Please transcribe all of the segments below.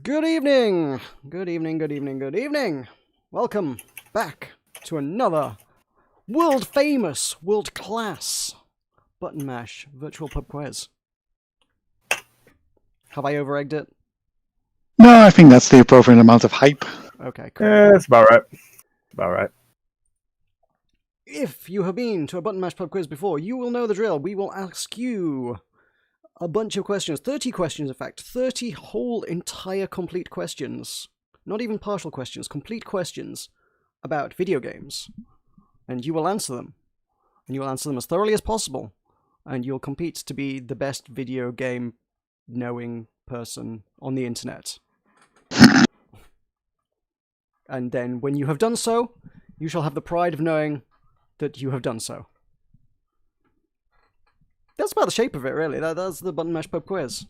Good evening! Good evening, good evening, good evening! Welcome back to another world-famous, world-class Button Mash virtual pub quiz. Have I over-egged it? No, I think that's the appropriate amount of hype. Okay, cool. Yeah, it's about right. About right. If you have been to a Button Mash pub quiz before, you will know the drill. We will ask you a bunch of questions, 30 questions in fact, 30 whole entire complete questions. Not even partial questions, complete questions about video games. And you will answer them. And you will answer them as thoroughly as possible. And you'll compete to be the best video game knowing person on the internet. And then when you have done so, you shall have the pride of knowing that you have done so. That's about the shape of it, really. That's the Button Mash pub quiz.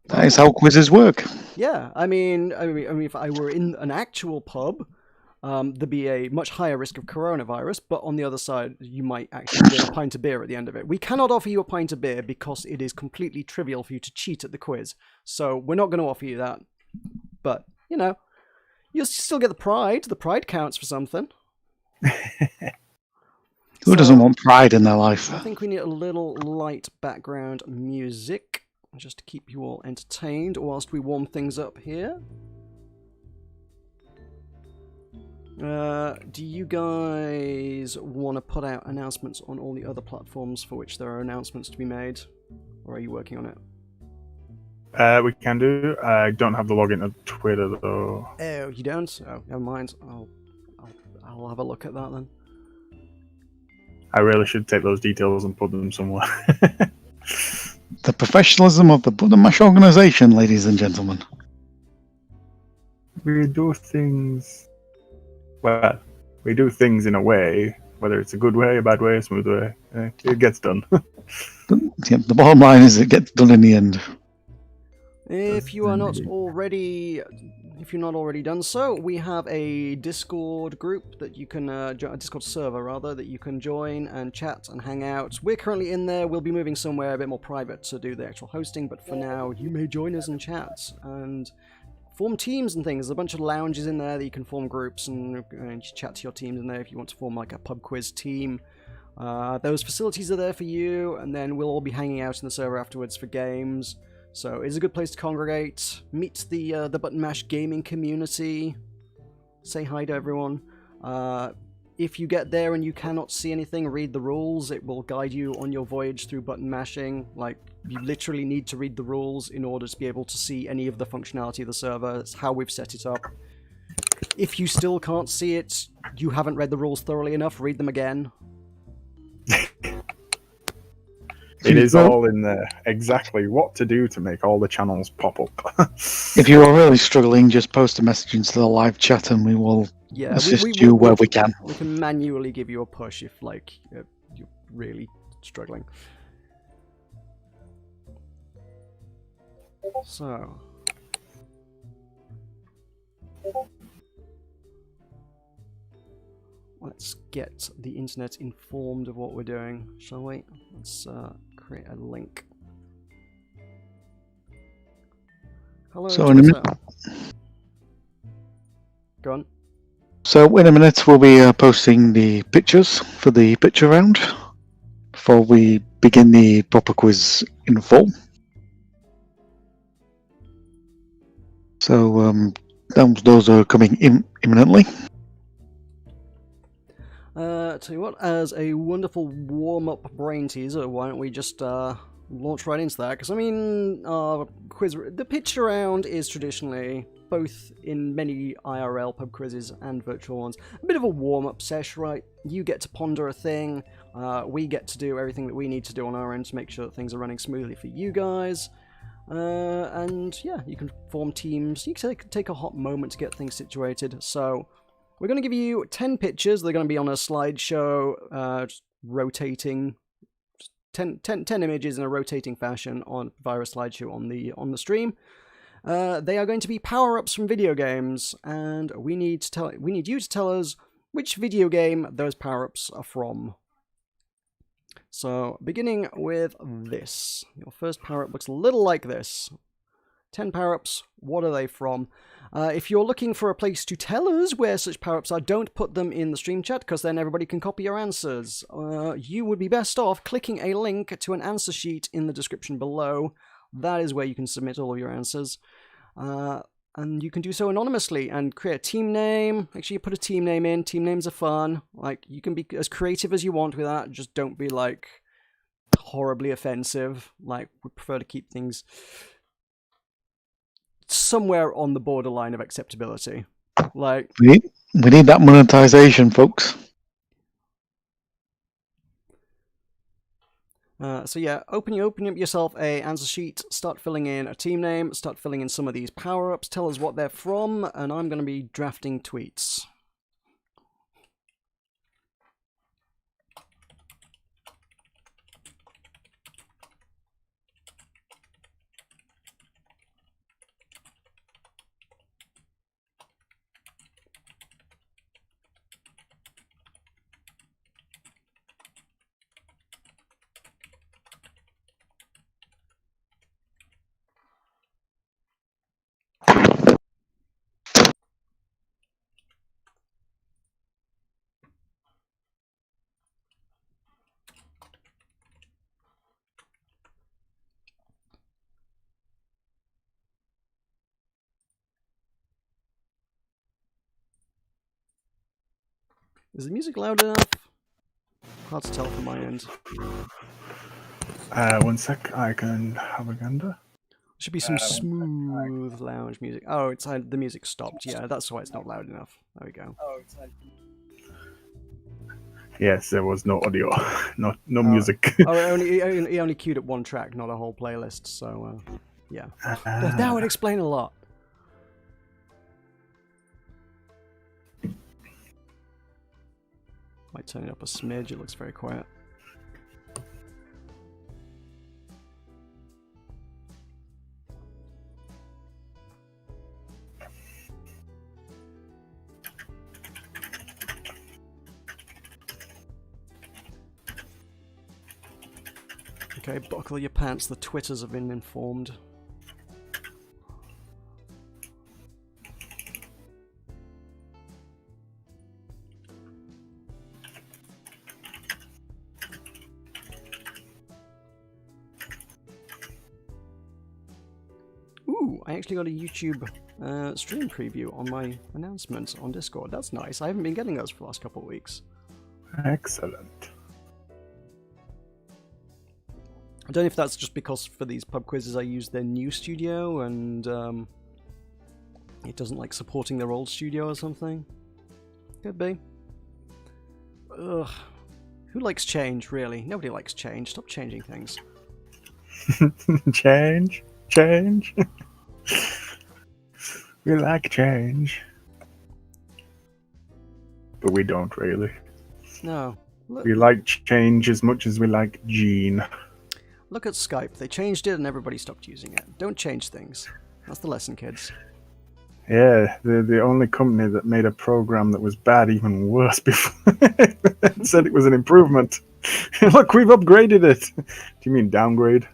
That is how quizzes work. Yeah, I mean, if I were in an actual pub, there'd be a much higher risk of coronavirus, but on the other side, you might actually get a pint of beer at the end of it. We cannot offer you a pint of beer because it is completely trivial for you to cheat at the quiz. So we're not going to offer you that. But, you know, you'll still get the pride. The pride counts for something. Who doesn't want pride in their life? I think we need a little light background music just to keep you all entertained whilst we warm things up here. Do you guys want to put out announcements on all the other platforms for which there are announcements to be made? Or are you working on it? We can do. I don't have the login to Twitter though. Oh, you don't? Oh, never mind. I'll have a look at that then. I really should take those details and put them somewhere. The professionalism of the Button Mash organization, ladies and gentlemen. We do things. Well, we do things in a way, whether it's a good way, a bad way, a smooth way. It gets done. The bottom line is it gets done in the end. If you are not already done so, we have a Discord group that you can, a Discord server rather, that you can join and chat and hang out. We're currently in there. We'll be moving somewhere a bit more private to do the actual hosting, but for now, you may join us and chat and form teams and things. There's a bunch of lounges in there that you can form groups and chat to your teams in there if you want to form like a pub quiz team. Those facilities are there for you, and then we'll all be hanging out in the server afterwards for games. So it's a good place to congregate, meet the Button Mash gaming community, say hi to everyone. If you get there and you cannot see anything, read the rules. It will guide you on your voyage through button mashing. Like, you literally need to read the rules in order to be able to see any of the functionality of the server. That's how we've set it up. If you still can't see it, you haven't read the rules thoroughly enough, read them again. It is all in there. Exactly what to do to make all the channels pop up. If you are really struggling, just post a message into the live chat and we will assist you where we can. We can manually give you a push if, like, you're really struggling. So... let's get the internet informed of what we're doing, shall we? Let's create a link. Hello, so in a minute. Go on. So in a minute we'll be posting the pictures for the picture round before we begin the proper quiz in full. So those are coming imminently. Tell you what, as a wonderful warm-up brain teaser, why don't we just launch right into that? Because, I mean, the pitch round is traditionally, both in many IRL pub quizzes and virtual ones, a bit of a warm-up sesh, right? You get to ponder a thing, we get to do everything that we need to do on our end to make sure that things are running smoothly for you guys. And, yeah, you can form teams, you can take a hot moment to get things situated, so... we're going to give you 10 pictures. They're going to be on a slideshow, just rotating, 10 images in a rotating fashion via a slideshow on the stream. They are going to be power-ups from video games, and we need you to tell us which video game those power-ups are from. So, beginning with this. Your first power-up looks a little like this. 10 power-ups. What are they from? If you're looking for a place to tell us where such power-ups are, don't put them in the stream chat, because then everybody can copy your answers. You would be best off clicking a link to an answer sheet in the description below. That is where you can submit all of your answers. And you can do so anonymously and create a team name. Make sure you put a team name in. Team names are fun. Like, you can be as creative as you want with that. Just don't be, like, horribly offensive. Like, we prefer to keep things somewhere on the borderline of acceptability. Like, we need that monetization, folks. So yeah, open up yourself a answer sheet, start filling in a team name, start filling in some of these power-ups, tell us what they're from, and I'm going to be drafting tweets. Is the music loud enough? Hard to tell from my end. 1 sec, I can have a gander. Should be some smooth lounge music. Oh, it's the music stopped. Yeah, that's why it's not loud enough. There we go. Yes, there was no audio, no music. He only queued up one track, not a whole playlist. So, yeah, that would explain a lot. Might turn it up a smidge. It looks very quiet. Okay, buckle your pants. The Twitters have been informed. Ooh, I actually got a YouTube stream preview on my announcements on Discord. That's nice. I haven't been getting those for the last couple of weeks. Excellent. I don't know if that's just because for these pub quizzes I use their new studio and it doesn't like supporting their old studio or something. Could be. Ugh. Who likes change, really? Nobody likes change. Stop changing things. Change. We like change. But we don't really. No. We like change as much as we like Gene. Look at Skype. They changed it and everybody stopped using it. Don't change things. That's the lesson, kids. Yeah, the only company that made a program that was bad even worse before said it was an improvement. Look, we've upgraded it. Do you mean downgrade?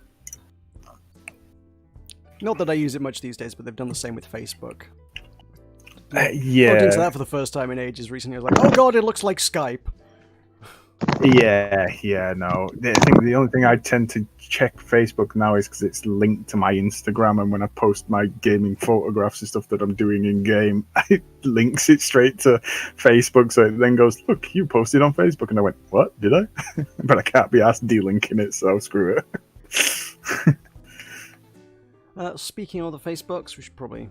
Not that I use it much these days, but they've done the same with Facebook. Yeah. Logged into that for the first time in ages recently. I was like, oh god, it looks like Skype. Yeah, no. I think the only thing I tend to check Facebook now is because it's linked to my Instagram, and when I post my gaming photographs and stuff that I'm doing in game, it links it straight to Facebook, so it then goes, look, you posted on Facebook, and I went, what, did I? But I can't be asked delinking it, so screw it. Speaking of the Facebooks, we should probably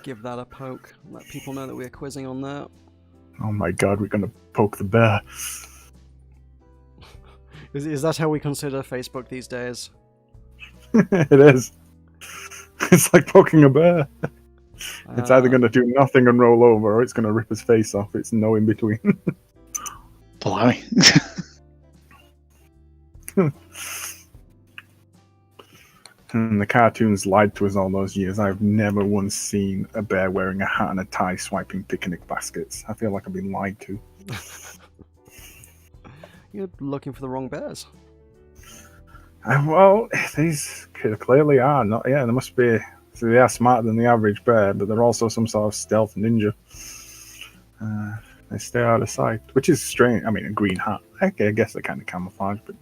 give that a poke, let people know that we're quizzing on that. Oh my god, we're going to poke the bear. Is that how we consider Facebook these days? It is. It's like poking a bear. It's either going to do nothing and roll over, or it's going to rip his face off. It's no in between. Blimey. And the cartoons lied to us all those years. I've never once seen a bear wearing a hat and a tie swiping picnic baskets. I feel like I've been lied to. You're looking for the wrong bears. Well, these clearly are not. Yeah, they must be. So they are smarter than the average bear, but they're also some sort of stealth ninja. They stay out of sight, which is strange. I mean, a green hat. Okay, I guess they're kind of camouflage, but.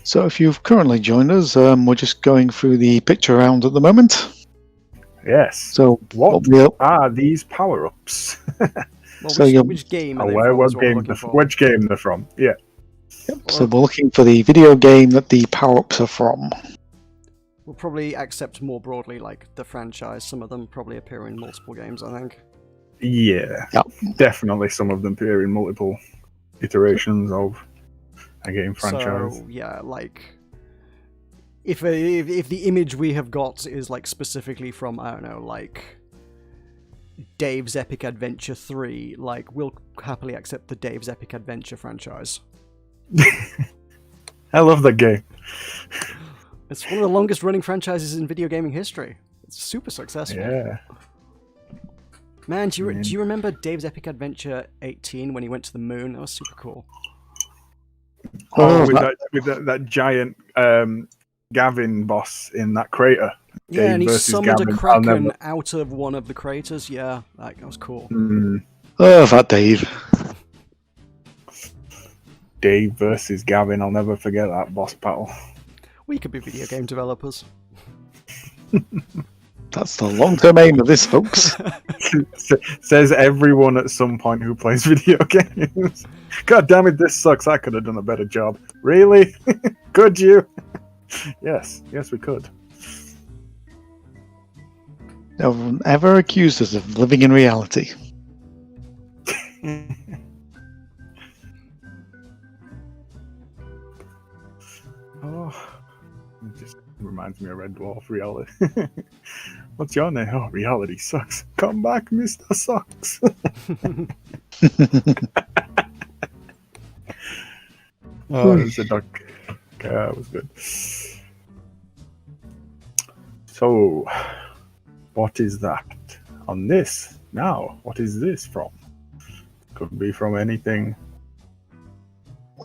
So if you've currently joined us, we're just going through the picture round at the moment. Yes. So what are these power-ups? Well, so which game are Oh, they where, from? what is what we're game looking they're, for. which game they're from? Yeah. Yep, so we're looking for the video game that the power-ups are from. We'll probably accept more broadly, like the franchise. Some of them probably appear in multiple games, I think. Yeah. Yep. Definitely some of them appear in multiple iterations of a game franchise. So, yeah, like... If the image we have got is, like, specifically from, I don't know, like... Dave's Epic Adventure 3, like, we'll happily accept the Dave's Epic Adventure franchise. I love that game. It's one of the longest running franchises in video gaming history. It's super successful. Yeah. Man, do you remember Dave's Epic Adventure 18 when he went to the moon? That was super cool. Oh, with that giant Gavin boss in that crater. Yeah, Dave and he versus summoned Gavin. a kraken out of one of the craters. Yeah, that was cool. Oh, that Dave. Dave versus Gavin. I'll never forget that boss battle. We could be video game developers. That's the long-term aim of this, folks. Says everyone at some point who plays video games. God damn it, this sucks. I could have done a better job. Really? Could you? Yes, we could. No one ever accused us of living in reality. Oh, it just reminds me of Red Dwarf reality. What's your name? Oh, reality sucks. Come back, Mr. Sucks. Oh, it's a duck. Okay, that was good. So, what is that on this? Now, what is this from? Could be from anything.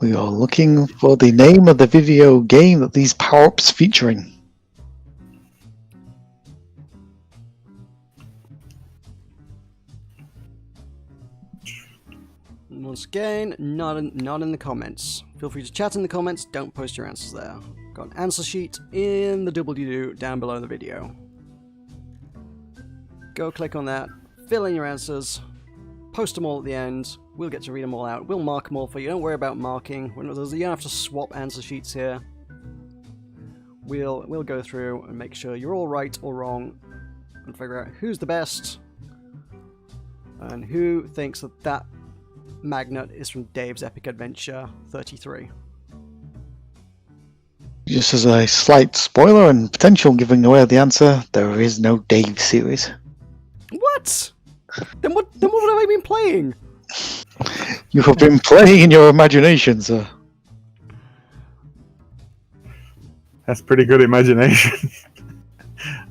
We are looking for the name of the video game that these power-ups featuring. Once again, not in the comments. Feel free to chat in the comments, don't post your answers there. Got an answer sheet in the doobly-doo down below the video. Go click on that, fill in your answers, post them all at the end. We'll get to read them all out. We'll mark them all for you. Don't worry about marking. You don't have to swap answer sheets here. We'll go through and make sure you're all right or wrong and figure out who's the best and who thinks that magnet is from Dave's Epic Adventure 33. Just as a slight spoiler and potential giving away the answer, there is no Dave series. What? Then what have I been playing? You have been playing in your imagination, sir. That's pretty good imagination.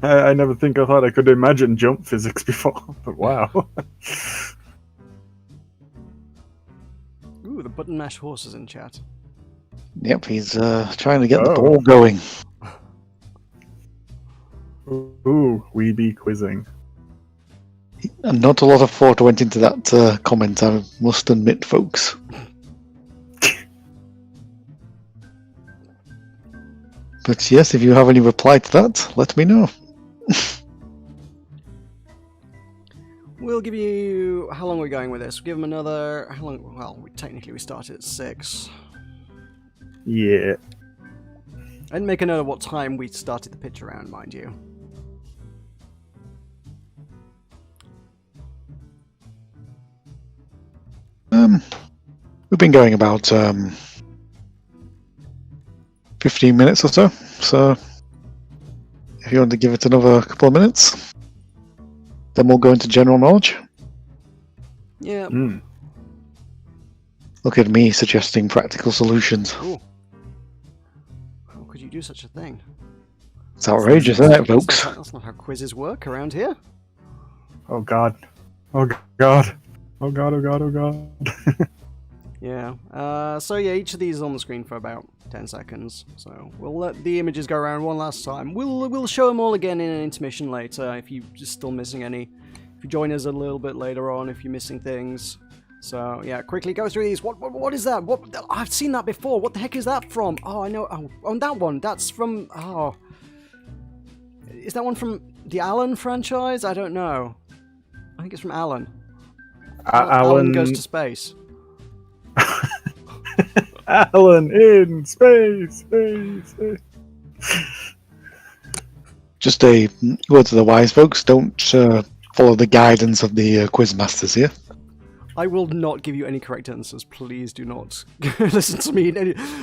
I never thought I could imagine jump physics before, but wow. Ooh, the button mash horse is in chat. Yep, he's trying to get the ball going. Ooh, we be quizzing. And not a lot of thought went into that comment, I must admit, folks. But yes, if you have any reply to that, let me know. We'll give you... How long are we going with this? We'll give them another... How long? Well, technically we started at 6. Yeah. I didn't make a note of what time we started the pitch around, mind you. We've been going about 15 minutes or so, so if you want to give it another couple of minutes, then we'll go into general knowledge. Yeah. Look at me suggesting practical solutions. Ooh. How could you do such a thing? It's outrageous, isn't it, folks? That's not how quizzes work around here. Oh god. Oh god. Oh god, oh god, oh god. Yeah. So yeah, each of these is on the screen for about 10 seconds. So we'll let the images go around one last time. We'll show them all again in an intermission later if you're just still missing any. If you join us a little bit later on, if you're missing things. So yeah, quickly go through these. What is that? What? I've seen that before. What the heck is that from? Oh, I know. Oh, on that one. That's from. Oh, is that one from the Alan franchise? I don't know. I think it's from Alan. Alan goes to space. Alan in space. Just a word to the wise folks: don't follow the guidance of the quiz masters here. I will not give you any correct answers. Please do not listen to me.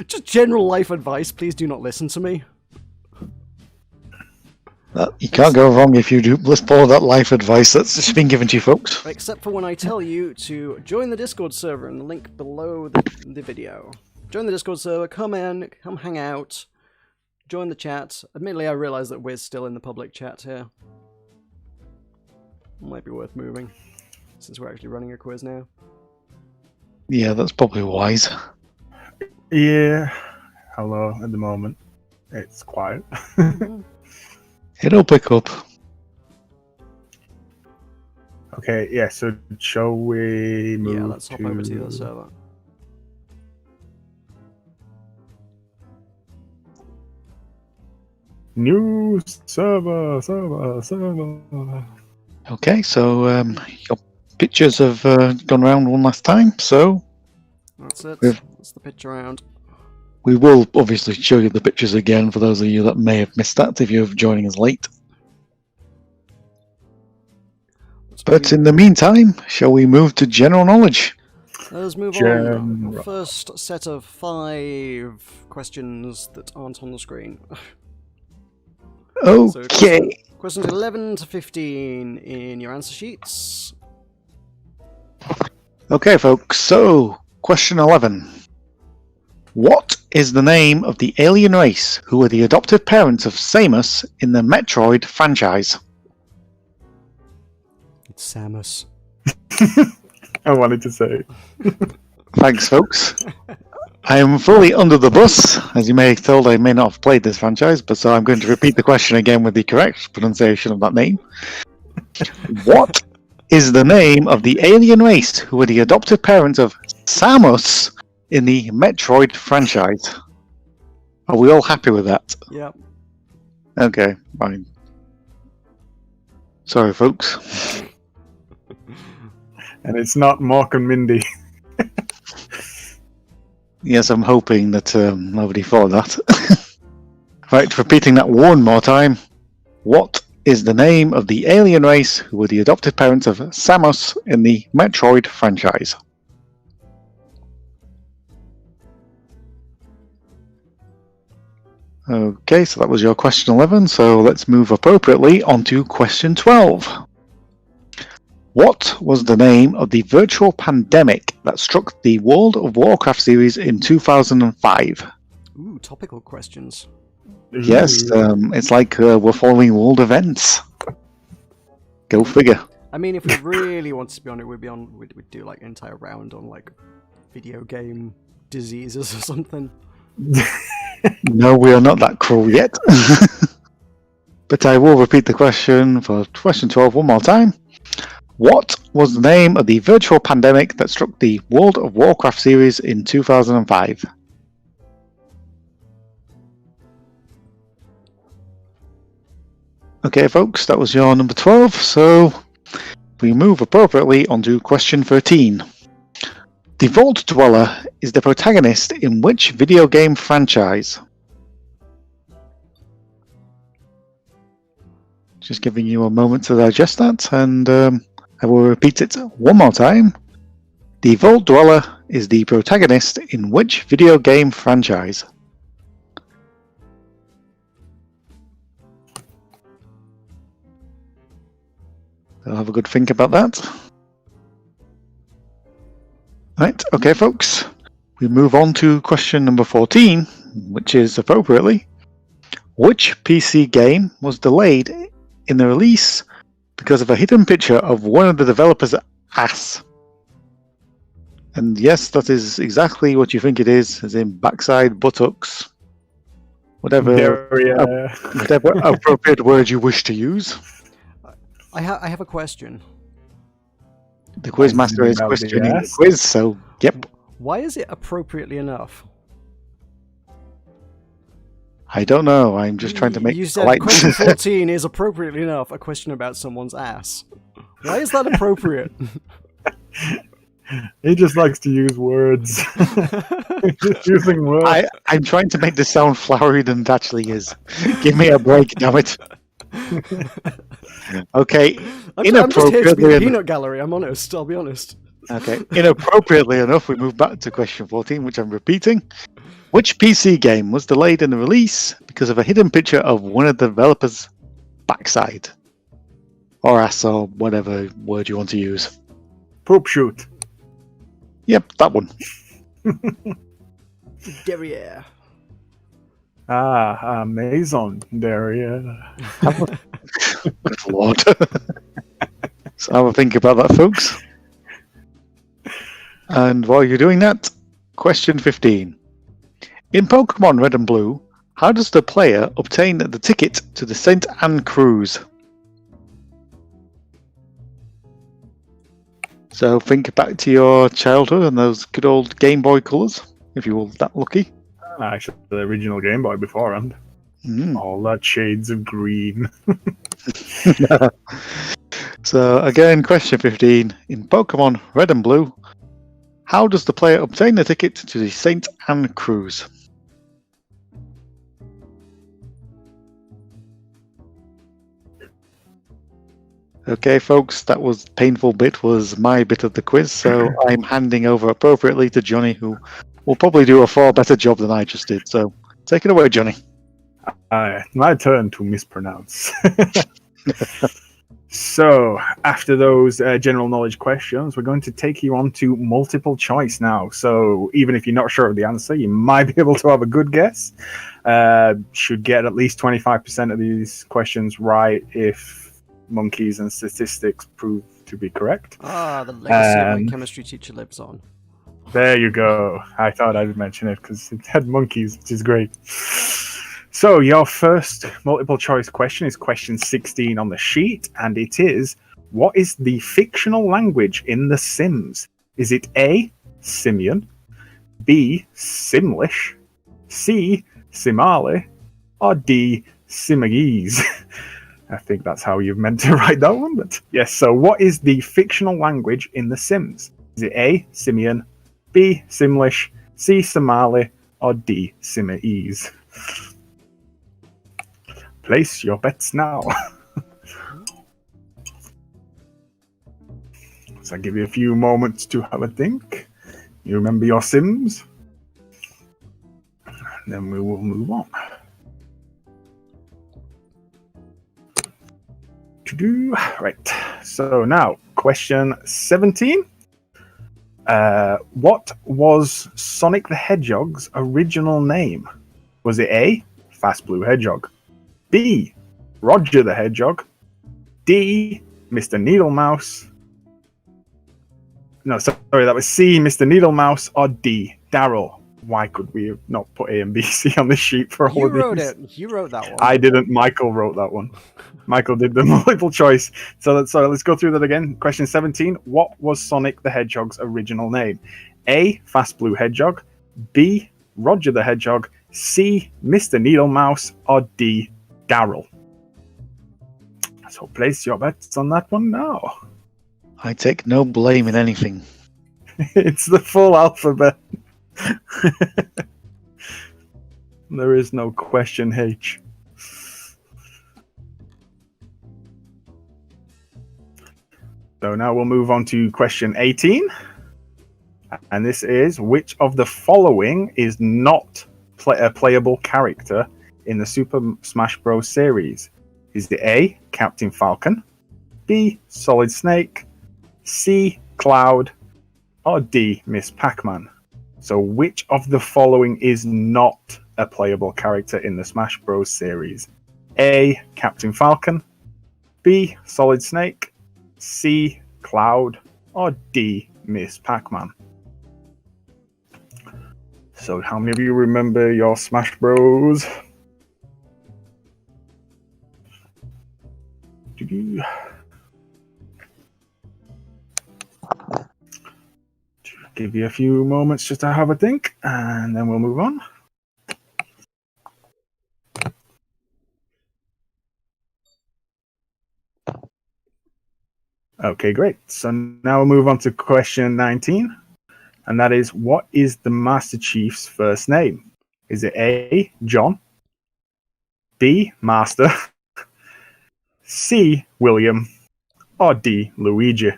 Just general life advice. Please do not listen to me. You can't go wrong if you do. Let's follow that life advice that's just been given to you, folks. Except for when I tell you to join the Discord server in the link below the video. Join the Discord server. Come in. Come hang out. Join the chat. Admittedly, I realise that we're still in the public chat here. Might be worth moving, since we're actually running a quiz now. Yeah, that's probably wise. Yeah. Hello. At the moment, it's quiet. It'll pick up. Okay. Yeah. So shall we move? Yeah, let's hop over to the other server. New server. Okay, so your pictures have gone around one last time, so That's it. That's the picture round. we will obviously show you the pictures again for those of you that may have missed that if you're joining us late. But in the meantime, shall we move to general knowledge? Let's move on. First set of 5 questions that aren't on the screen. Okay. Questions 11 to 15 in your answer sheets. Okay, folks, so question 11. What is the name of the alien race who were the adoptive parents of Samus in the Metroid franchise? It's Samus. I wanted to say. Thanks, folks. I am fully under the bus. As you may have told, I may not have played this franchise, but so I'm going to repeat the question again with the correct pronunciation of that name. What is the name of the alien race who were the adoptive parents of Samus in the Metroid franchise? Are we all happy with that? Yep. Okay, fine. Sorry, folks. And it's not Mork and Mindy. Yes, I'm hoping that nobody thought that. Right, repeating that one more time. What is the name of the alien race who were the adoptive parents of Samus in the Metroid franchise? Okay, so that was your question 11, so let's move appropriately on to question 12. What was the name of the virtual pandemic that struck the World of Warcraft series in 2005? Ooh, topical questions. Yes, it's like we're following world events. Go figure. I mean, if we really wanted to be on it, we'd do like an entire round on like video game diseases or something. No, we are not that cruel yet. But I will repeat the question for question 12 one more time. What was the name of the virtual pandemic that struck the World of Warcraft series in 2005? Okay, folks, that was your number 12, so we move appropriately on to question 13. The Vault Dweller is the protagonist in which video game franchise? Just giving you a moment to digest that, and I will repeat it one more time. The Vault Dweller is the protagonist in which video game franchise? I'll have a good think about that. Right, okay, folks. We move on to question number 14, which is appropriately, which PC game was delayed in the release because of a hidden picture of one of the developers' ass? And yes, that is exactly what you think it is, as in backside, buttocks, whatever appropriate word you wish to use. I have a question. The quiz master is questioning the quiz, so yep. Why is it appropriately enough? I don't know. I'm just trying to make You said question 14 is appropriately enough a question about someone's ass. Why is that appropriate? He just likes to use words. Just using words. I'm trying to make this sound flowery than it actually is. Give me a break, damn it. Okay. I'm just here to be the peanut gallery, I'm honest. I'll be honest. Okay. Inappropriately enough, we move back to question 14, which I'm repeating. Which PC game was delayed in the release because of a hidden picture of one of the developers' backside? Or ass, or whatever word you want to use. Poop shoot. Yep, that one. Derriere. Maison Derriere. Good Lord. So have a think about that, folks. And while you're doing that, question 15. In Pokemon Red and Blue, how does the player obtain the ticket to the St. Anne cruise? So think back to your childhood and those good old Game Boy colours, if you were that lucky. Actually, the original Game Boy beforehand. All that shades of green. So again, question 15. In Pokemon Red and Blue, how does the player obtain the ticket to the St. Anne cruise? Okay, folks, that was painful bit was my bit of the quiz, so I'm handing over appropriately to Johnny, who will probably do a far better job than I just did. So take it away, Johnny. My turn to mispronounce. So, after those general knowledge questions, we're going to take you on to multiple choice now. So, even if you're not sure of the answer, you might be able to have a good guess. Should get at least 25% of these questions right if monkeys and statistics prove to be correct. The legacy my chemistry teacher lives on. There you go. I thought I'd mention it because it had monkeys, which is great. So your first multiple choice question is question 16 on the sheet, and it is, what is the fictional language in The Sims? Is it A, Simian, B, Simlish, C, Simali, or D, Simagese? I think that's how you've meant to write that one, but yes. So what is the fictional language in The Sims? Is it A, Simian, B, Simlish, C, Somali, or D, Simagese? Place your bets now. So I'll give you a few moments to have a think. You remember your Sims? And then we will move on. Right. So now, question 17. What was Sonic the Hedgehog's original name? Was it A, Fast Blue Hedgehog, B, Roger the Hedgehog, D, Mr. Needlemouse? No, sorry, that was C, Mr. Needlemouse, or D, Daryl? Why could we have not put A and B, C on the sheet for all of these? You wrote that one. I didn't. Michael wrote that one. Michael did the multiple choice. So let's go through that again. Question 17. What was Sonic the Hedgehog's original name? A, Fast Blue Hedgehog, B, Roger the Hedgehog, C, Mr. Needlemouse, or D, Daryl? So place your bets on that one now. I take no blame in anything. It's the full alphabet. There is no question H. So now we'll move on to question 18. And this is, which of the following is not a playable character in the Super Smash Bros. Series? Is it A, Captain Falcon, B, Solid Snake, C, Cloud, or D, Miss Pac-Man? So which of the following is not a playable character in the Smash Bros. Series? A, Captain Falcon, B, Solid Snake, C, Cloud, or D, Miss Pac-Man? So, how many of you remember your Smash Bros? Give you a few moments just to have a think, and then we'll move on. Okay, great. So now we'll move on to question 19, and that is, what is the Master Chief's first name? Is it A, John, B, Master, C, William, or D, Luigi?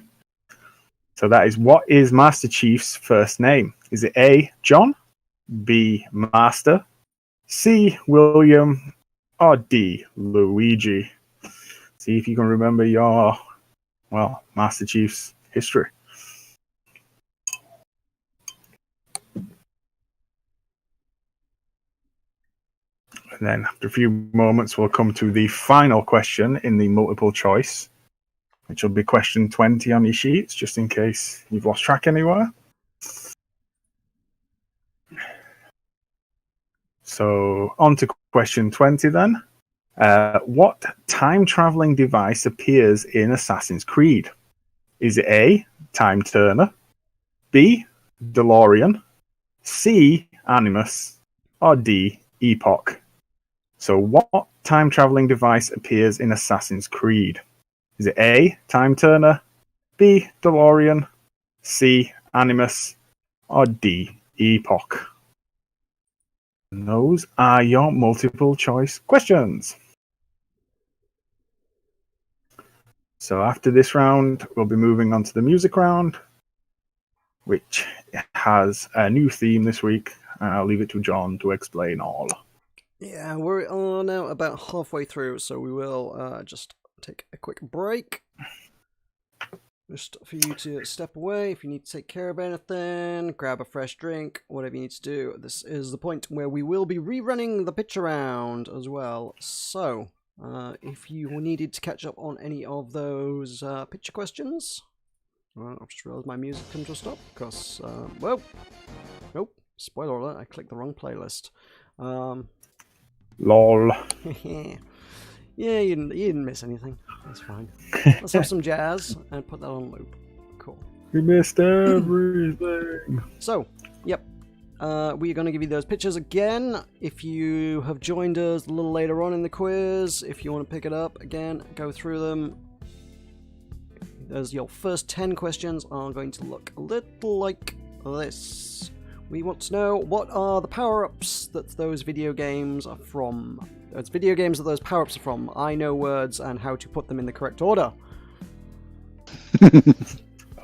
So that is, what is Master Chief's first name? Is it A, John, B, Master, C, William, or D, Luigi? See if you can remember your, well, Master Chief's history. And then after a few moments, we'll come to the final question in the multiple choice, which will be question 20 on your sheets, just in case you've lost track anywhere. So on to question 20 then. What time-traveling device appears in Assassin's Creed? Is it A, Time Turner, B, DeLorean, C, Animus, or D, Epoch? So what time-traveling device appears in Assassin's Creed? Is it A, Time Turner, B, DeLorean, C, Animus, or D, Epoch? And those are your multiple choice questions. So after this round, we'll be moving on to the music round, which has a new theme this week. I'll leave it to John to explain all. Yeah, we're now about halfway through, so we will just take a quick break. Just for you to step away if you need to take care of anything, grab a fresh drink, whatever you need to do. This is the point where we will be rerunning the pitch around as well. So, if you needed to catch up on any of those picture questions, well, I've just realised my music comes to a stop because, well, nope, spoiler alert, I clicked the wrong playlist. Lol. Yeah, you didn't miss anything. That's fine. Let's have some jazz and put that on loop. Cool. We missed everything. So, yep. We're going to give you those pictures again. If you have joined us a little later on in the quiz, if you want to pick it up again, go through them. There's your first 10 questions are going to look a little like this. We want to know, what are the power-ups that those video games are from? It's video games that those power-ups are from. I know words and how to put them in the correct order.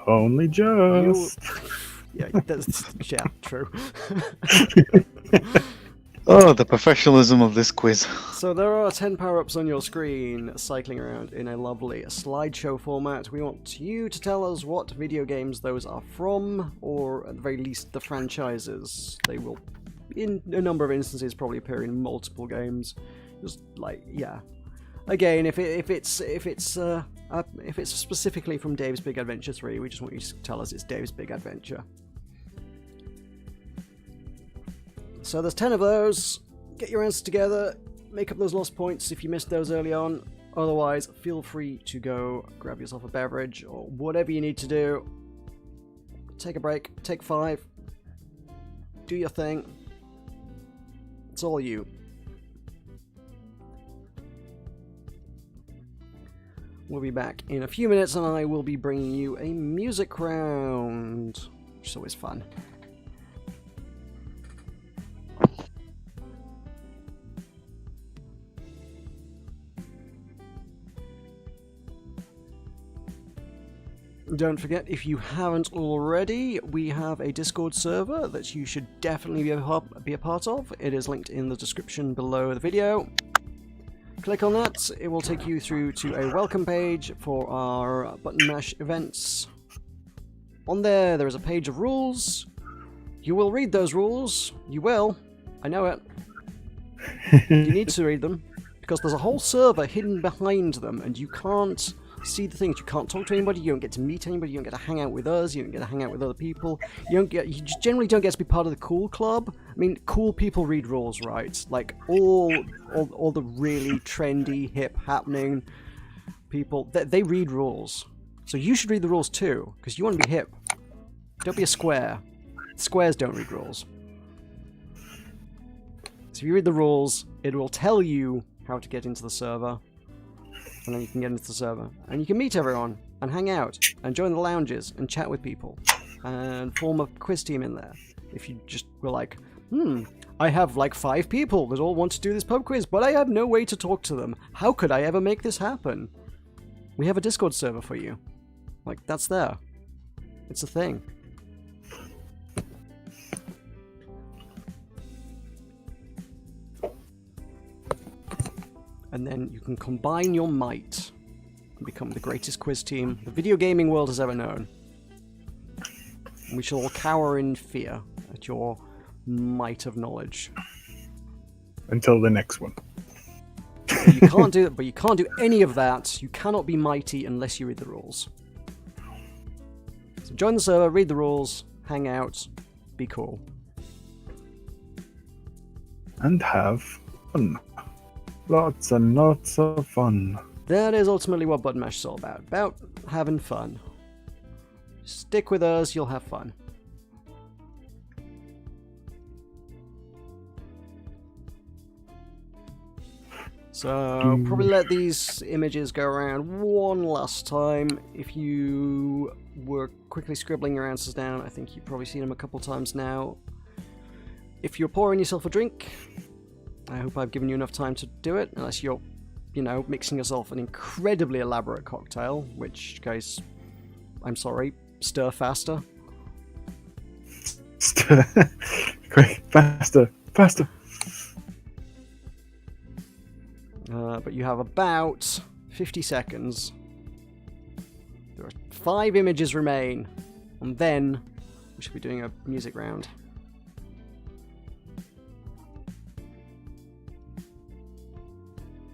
Only just. Yeah, yeah, true. Oh, the professionalism of this quiz. So there are 10 power-ups on your screen, cycling around in a lovely slideshow format. We want you to tell us what video games those are from, or at the very least the franchises. They will, in a number of instances, probably appear in multiple games. Just like, yeah. Again, if it's specifically from Dave's Big Adventure 3, we just want you to tell us it's Dave's Big Adventure. So there's 10 of those. Get your answers together, make up those lost points if you missed those early on. Otherwise, feel free to go grab yourself a beverage or whatever you need to do. Take a break, take 5, do your thing. It's all you. We'll be back in a few minutes and I will be bringing you a music round, which is always fun. Don't forget, if you haven't already, we have a Discord server that you should definitely be a part of. It is linked in the description below the video. Click on that, it will take you through to a welcome page for our Button Mash events. On there is a page of rules. You will read those rules. You will. I know it. You need to read them, because there's a whole server hidden behind them, and you can't see the things. You can't talk to anybody. You don't get to meet anybody. You don't get to hang out with us. You don't get to hang out with other people. You just generally don't get to be part of the cool club. I mean, cool people read rules, right? Like all the really trendy, hip, happening people, they read rules. So you should read the rules too, because you want to be hip. Don't be a square. Squares don't read rules. So if you read the rules, it will tell you how to get into the server. And then you can get into the server. And you can meet everyone, and hang out, and join the lounges, and chat with people. And form a quiz team in there. If you just were like, I have like 5 people that all want to do this pub quiz, but I have no way to talk to them. How could I ever make this happen? We have a Discord server for you. Like, that's there. It's a thing. And then you can combine your might and become the greatest quiz team the video gaming world has ever known. And we shall all cower in fear at your might of knowledge. Until the next one. But you can't do that. But you can't do any of that. You cannot be mighty unless you read the rules. So join the server, read the rules, hang out, be cool, and have fun. Lots and lots of fun. That is ultimately what Button Mash is all about having fun. Stick with us, you'll have fun. So, probably let these images go around one last time. If you were quickly scribbling your answers down, I think you've probably seen them a couple times now. If you're pouring yourself a drink, I hope I've given you enough time to do it, unless you're, mixing yourself an incredibly elaborate cocktail, which, guys, I'm sorry, stir faster. Stir. Quick, faster. But you have about 50 seconds. There are 5 images remain, and then we should be doing a music round.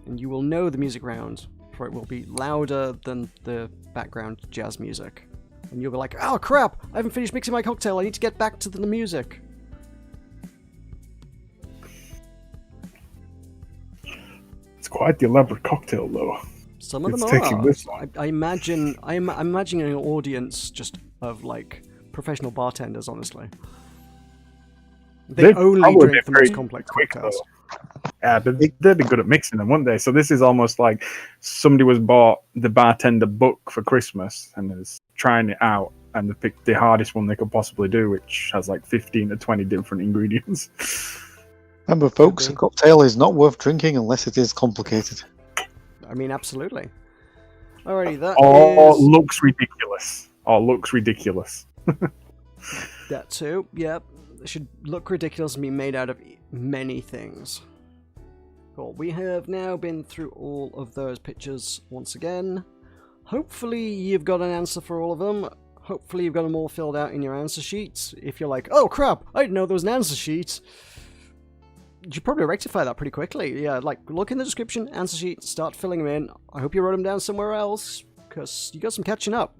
And you will know the music round, for it will be louder than the background jazz music. And you'll be like, oh crap, I haven't finished mixing my cocktail, I need to get back to the music. It's quite the elaborate cocktail, though. Some of them It's taking are. this long. I'm imagining an audience just of, like, professional bartenders, honestly. They They'd only probably drink be the most very complex quick, cocktails. though. Yeah, they'd be good at mixing them, wouldn't they? So this is almost like somebody was bought the bartender book for Christmas and is trying it out, and they picked the hardest one they could possibly do, which has like 15 to 20 different ingredients. Remember, folks, a cocktail is not worth drinking unless it is complicated. I mean, absolutely. Alrighty, that Or is... looks ridiculous. That too, yep. It should look ridiculous and be made out of many things. Cool. We have now been through all of those pictures once again. Hopefully you've got an answer for all of them. Hopefully you've got them all filled out in your answer sheets. If you're like, oh crap, I didn't know there was an answer sheet. You should probably rectify that pretty quickly. Yeah, like, look in the description, answer sheet, start filling them in. I hope you wrote them down somewhere else, because you got some catching up.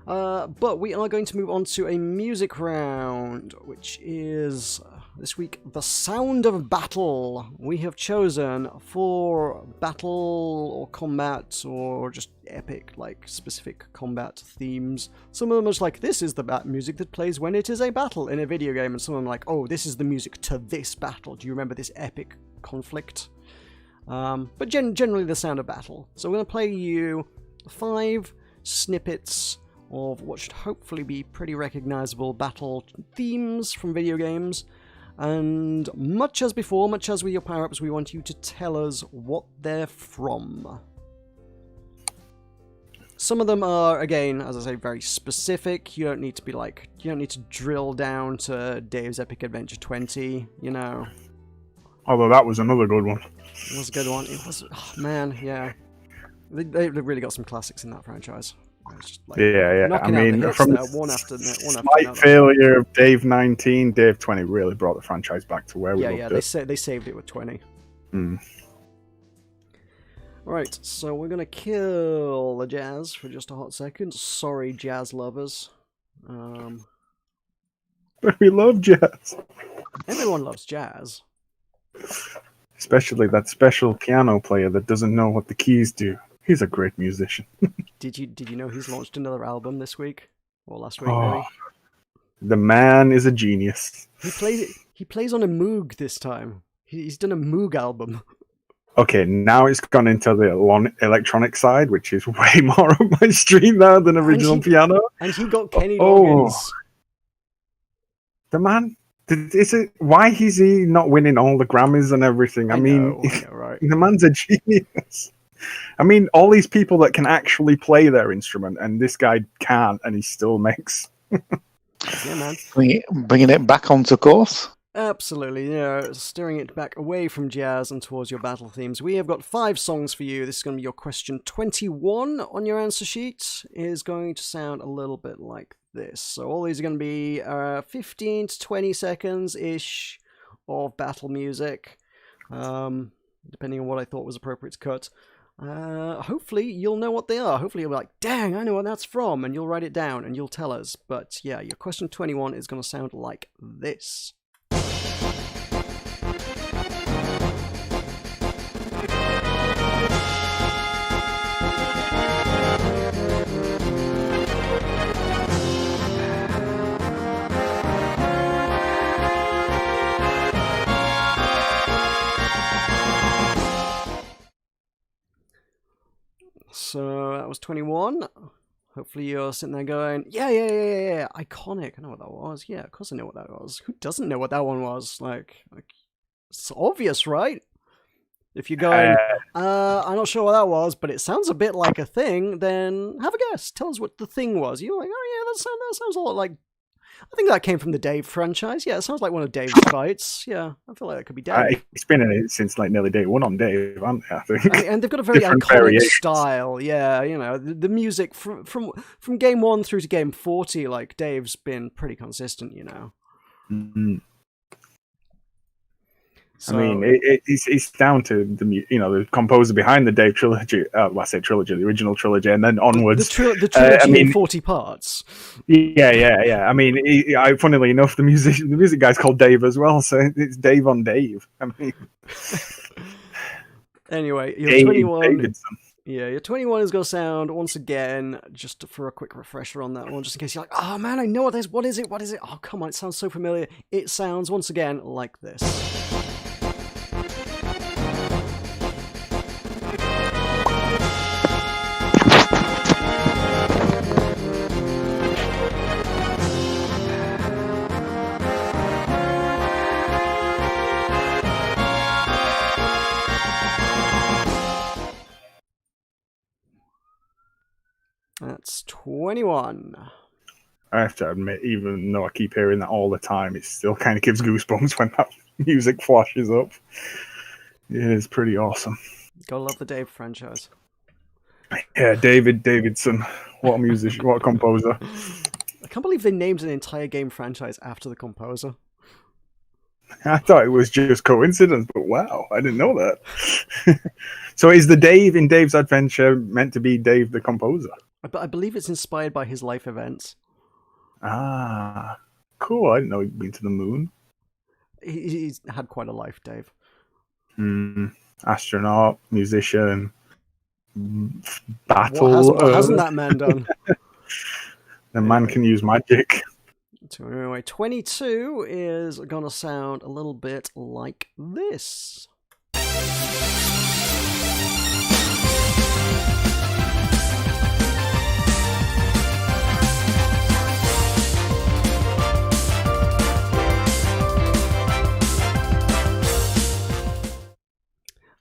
But we are going to move on to a music round, which is, this week, The Sound of Battle. We have chosen 4 battle or combat or just epic, like, specific combat themes. Some of them are just like, this is the music that plays when it is a battle in a video game, and some of them are like, oh, this is the music to this battle. Do you remember this epic conflict? But generally the sound of battle. So we're going to play you 5 snippets of what should hopefully be pretty recognizable battle themes from video games. And much as before, much as with your power-ups, we want you to tell us what they're from. Some of them are, again, as I say, very specific. You don't need to be like, you don't need to drill down to Dave's Epic Adventure 20, you know. Although that was another good one. It was a good one. It was, oh, man, yeah. They really got some classics in that franchise. Just, like, yeah. I mean, from there, one after slight another. failure of Dave 19, Dave 20 really brought the franchise back to where we loved it. They saved it with 20. Right, so we're gonna kill the jazz for just a hot second. Sorry, jazz lovers. We love jazz. Everyone loves jazz. Especially that special piano player that doesn't know what the keys do. He's a great musician. Did you know he's launched another album this week? Or last week, Oh, maybe? the man is a genius. He plays on a Moog this time. He's done a Moog album. Okay, now it's gone into the electronic side, which is way more up my street now than original piano. And he got Kenny Loggins. The man, why is he not winning all the Grammys and everything? I know, right? The man's a genius. I mean, all these people that can actually play their instrument, and this guy can't, and he still makes. Yeah, man. Bringing it back onto course. Absolutely, steering it back away from jazz and towards your battle themes. We have got 5 songs for you. This is going to be your question 21 on your answer sheet. It is going to sound a little bit like this. So all these are going to be 15 to 20 seconds-ish of battle music, depending on what I thought was appropriate to cut. Hopefully you'll know what they are. Hopefully you'll be like, dang, I know what that's from, and you'll write it down and you'll tell us. But yeah, your question 21 is going to sound like this. So that was 21. Hopefully you're sitting there going, yeah, iconic. I know what that was. Yeah, of course I know what that was. Who doesn't know what that one was? Like it's obvious, right? If you're going, I'm not sure what that was, but it sounds a bit like a thing, then have a guess. Tell us what the thing was. You're like, oh yeah, that sounds a lot like... I think that came from the Dave franchise. Yeah, it sounds like one of Dave's fights. Yeah, I feel like that could be Dave. It's been in it since like nearly day one on Dave, haven't they? I think. And they've got a very iconic style. Yeah, the music from game 1 through to game 40, like Dave's been pretty consistent. Mm-hmm. So, I mean, it's down to the composer behind the Dave trilogy. Well, I say trilogy, the original trilogy, and then onwards. The trilogy in 40 parts. Yeah. I mean, funnily enough, the music guy's called Dave as well, so it's Dave on Dave. I mean, anyway, your Dave 21. Davidson. Yeah, your 21 is going to sound, once again, just for a quick refresher on that one, just in case you're like, oh man, I know what this is. What is it? Oh, come on, it sounds so familiar. It sounds, once again, like this. That's 21. I have to admit, even though I keep hearing that all the time, it still kind of gives goosebumps when that music flashes up. It is pretty awesome. Gotta love the Dave franchise. Yeah, David Davidson. What a musician, what a composer. I can't believe they named an entire game franchise after the composer. I thought it was just coincidence, but wow, I didn't know that. So is the Dave in Dave's Adventure meant to be Dave the composer? I believe it's inspired by his life events. Ah, cool. I didn't know he'd been to the moon. He's had quite a life, Dave. Astronaut, musician, battle. What hasn't that man done? The man can use magic. So anyway, 22 is going to sound a little bit like this.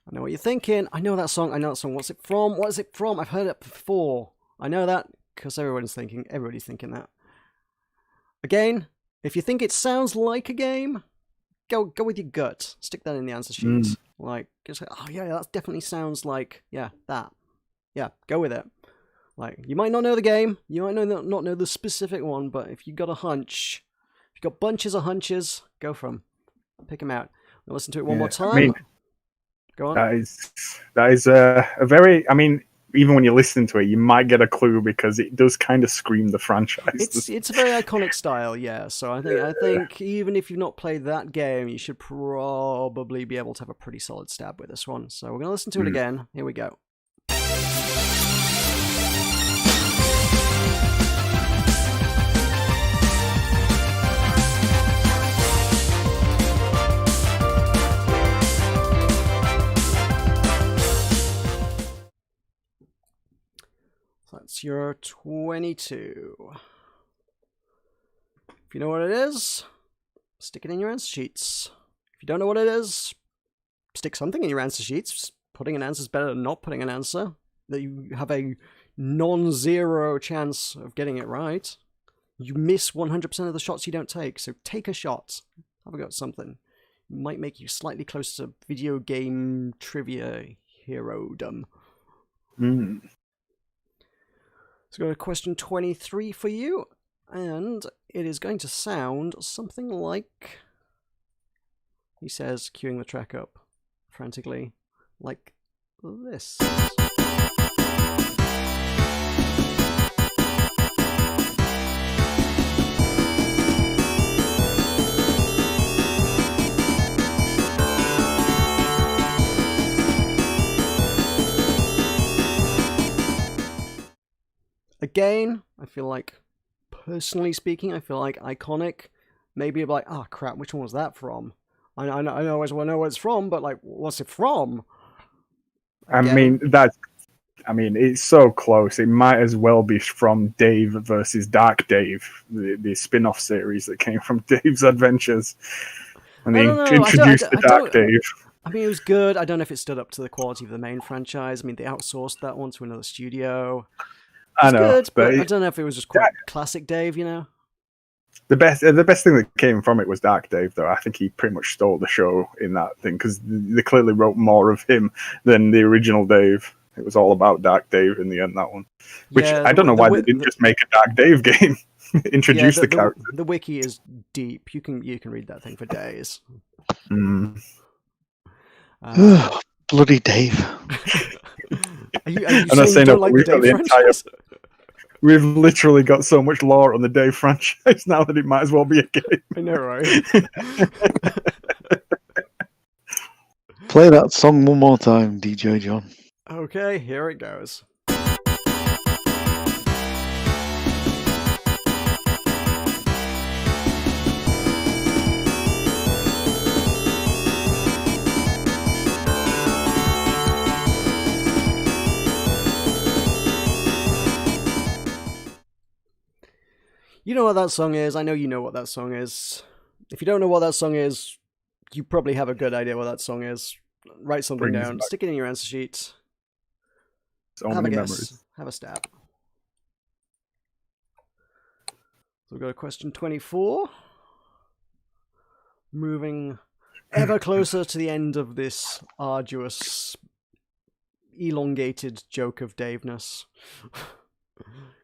I know what you're thinking. I know that song. What's it from? What is it from? I've heard it before. I know that because everybody's thinking that. Again, if you think it sounds like a game, go with your gut. Stick that in the answer sheets. Like, just say, oh yeah, that definitely sounds like, that. Yeah, go with it. Like, you might not know the game, you might not know the specific one, but if you got a hunch, if you got bunches of hunches, go for them. Pick them out. We'll listen to it one more time. Go on. That is a very. I mean, even when you listen to it, you might get a clue because it does kind of scream the franchise. It's a very iconic style, yeah. So I think even if you've not played that game, you should probably be able to have a pretty solid stab with this one. So we're gonna listen to it again. Here we go. That's your 22. If you know what it is, stick it in your answer sheets. If you don't know what it is, stick something in your answer sheets. Putting an answer is better than not putting an answer. That you have a non-zero chance of getting it right. You miss 100% of the shots you don't take, so take a shot. Have a go at something. It might make you slightly closer to video game trivia hero-dom. So go to question 23 for you, and it is going to sound something like, he says, queuing the track up frantically, like this. Again, I feel like, personally speaking, I feel like iconic. Maybe you're like, oh crap, which one was that from? I know what it's from, but like, what's it from? Again. I mean, it's so close. It might as well be from Dave versus Dark Dave, the spin-off series that came from Dave's Adventures. And they introduced the Dark Dave. I mean, it was good. I don't know if it stood up to the quality of the main franchise. I mean, they outsourced that one to another studio. I know, good, but I don't know if it was just quite classic Dave, you know? The best thing that came from it was Dark Dave, though. I think he pretty much stole the show in that thing, because they clearly wrote more of him than the original Dave. It was all about Dark Dave in the end, that one. Which, yeah, I don't know why they didn't just make a Dark Dave game. Introduce the character. The wiki is deep. You can read that thing for days. Bloody Dave. Are you saying you don't like the Dave franchise? We've literally got so much lore on the Dave franchise now that it might as well be a game. I know, right? Play that song one more time, DJ John. Okay, here it goes. You know what that song is. I know you know what that song is. If you don't know what that song is, you probably have a good idea what that song is. Write something down. Stick it in your answer sheet. Have a guess. Have a stab. So we've got a question 24. Moving ever closer to the end of this arduous, elongated joke of Daveness.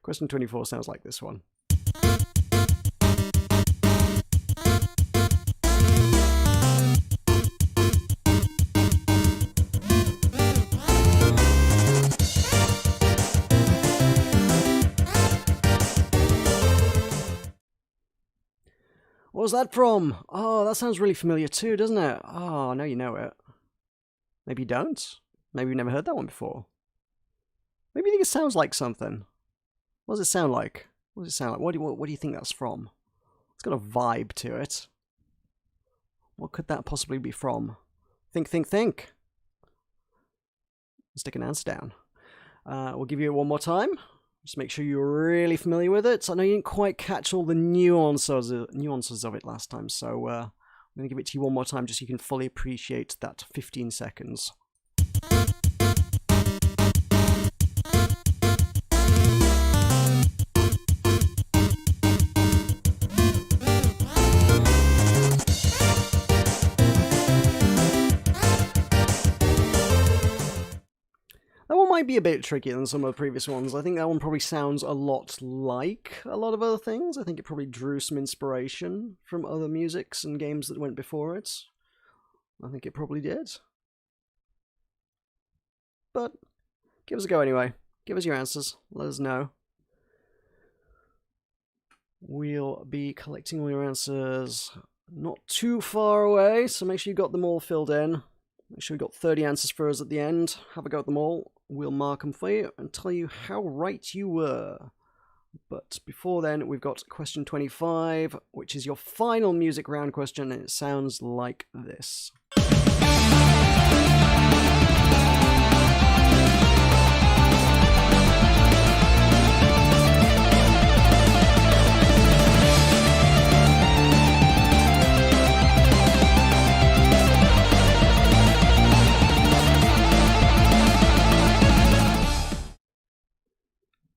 Question 24 sounds like this one. What was that from? Oh, that sounds really familiar too, doesn't it? Oh, I know you know it. Maybe you don't. Maybe you've never heard that one before. Maybe you think it sounds like something. What does it sound like? What does it sound like? What do you think that's from? It's got a vibe to it. What could that possibly be from? Think. Stick an answer down. We'll give you it one more time. Just make sure you're really familiar with it. I know you didn't quite catch all the nuances of it last time, so I'm going to give it to you one more time just so you can fully appreciate that 15 seconds. That one might be a bit trickier than some of the previous ones. I think that one probably sounds a lot like a lot of other things. I think it probably drew some inspiration from other musics and games that went before it. I think it probably did. but give us a go anyway. Give us your answers. Let us know. We'll be collecting all your answers not too far away, so make sure you got them all filled in. Make sure you got 30 answers for us at the end. Have a go at them all. We'll mark them for you and tell you how right you were. But before then, we've got question 25, which is your final music round question, and it sounds like this.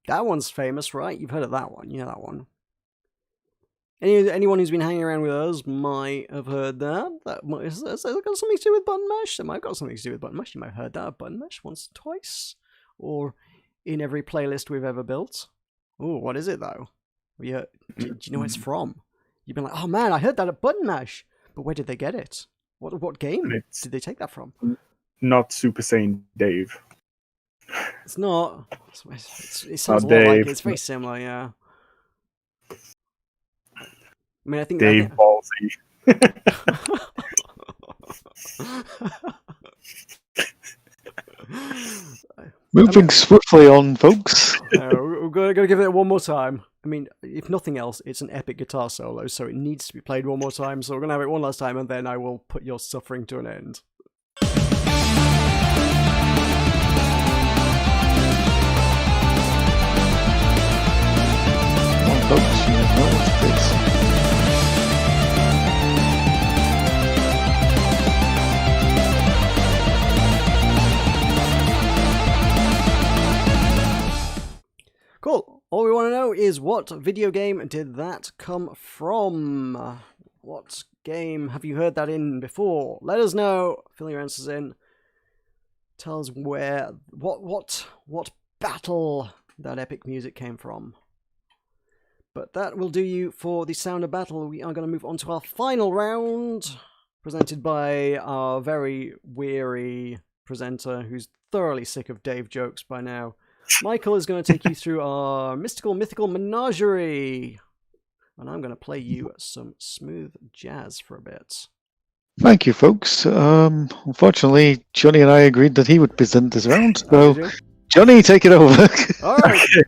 That one's famous, right? You've heard of that one. You know that one. Anyone who's been hanging around with us might have heard that. Has that got something to do with Button Mash? It might have got something to do with Button Mash. You might have heard that of Button Mash once, twice. Or in every playlist we've ever built. Oh, what is it, though? Do you know where it's from? You've been like, oh man, I heard that at Button Mash. But where did they get it? What game did they take that from? Not Super Saiyan Dave. It's not. It sounds a lot like it. It's very similar, yeah. I mean, I think Dave Ballsy. Moving swiftly on, folks. We're going to give it one more time. I mean, if nothing else, it's an epic guitar solo, so it needs to be played one more time. So we're going to have it one last time, and then I will put your suffering to an end. Folks, you know what it is. Cool. All we want to know is what video game did that come from? What game have you heard that in before? Let us know. Fill your answers in. Tell us what battle that epic music came from. But that will do you for the Sound of Battle. We are going to move on to our final round, presented by our very weary presenter, who's thoroughly sick of Dave jokes by now. Michael is going to take you through our Mythical Menagerie. And I'm going to play you some smooth jazz for a bit. Thank you, folks. Unfortunately, Johnny and I agreed that he would present this round. So, Johnny, take it over. All right. Okay.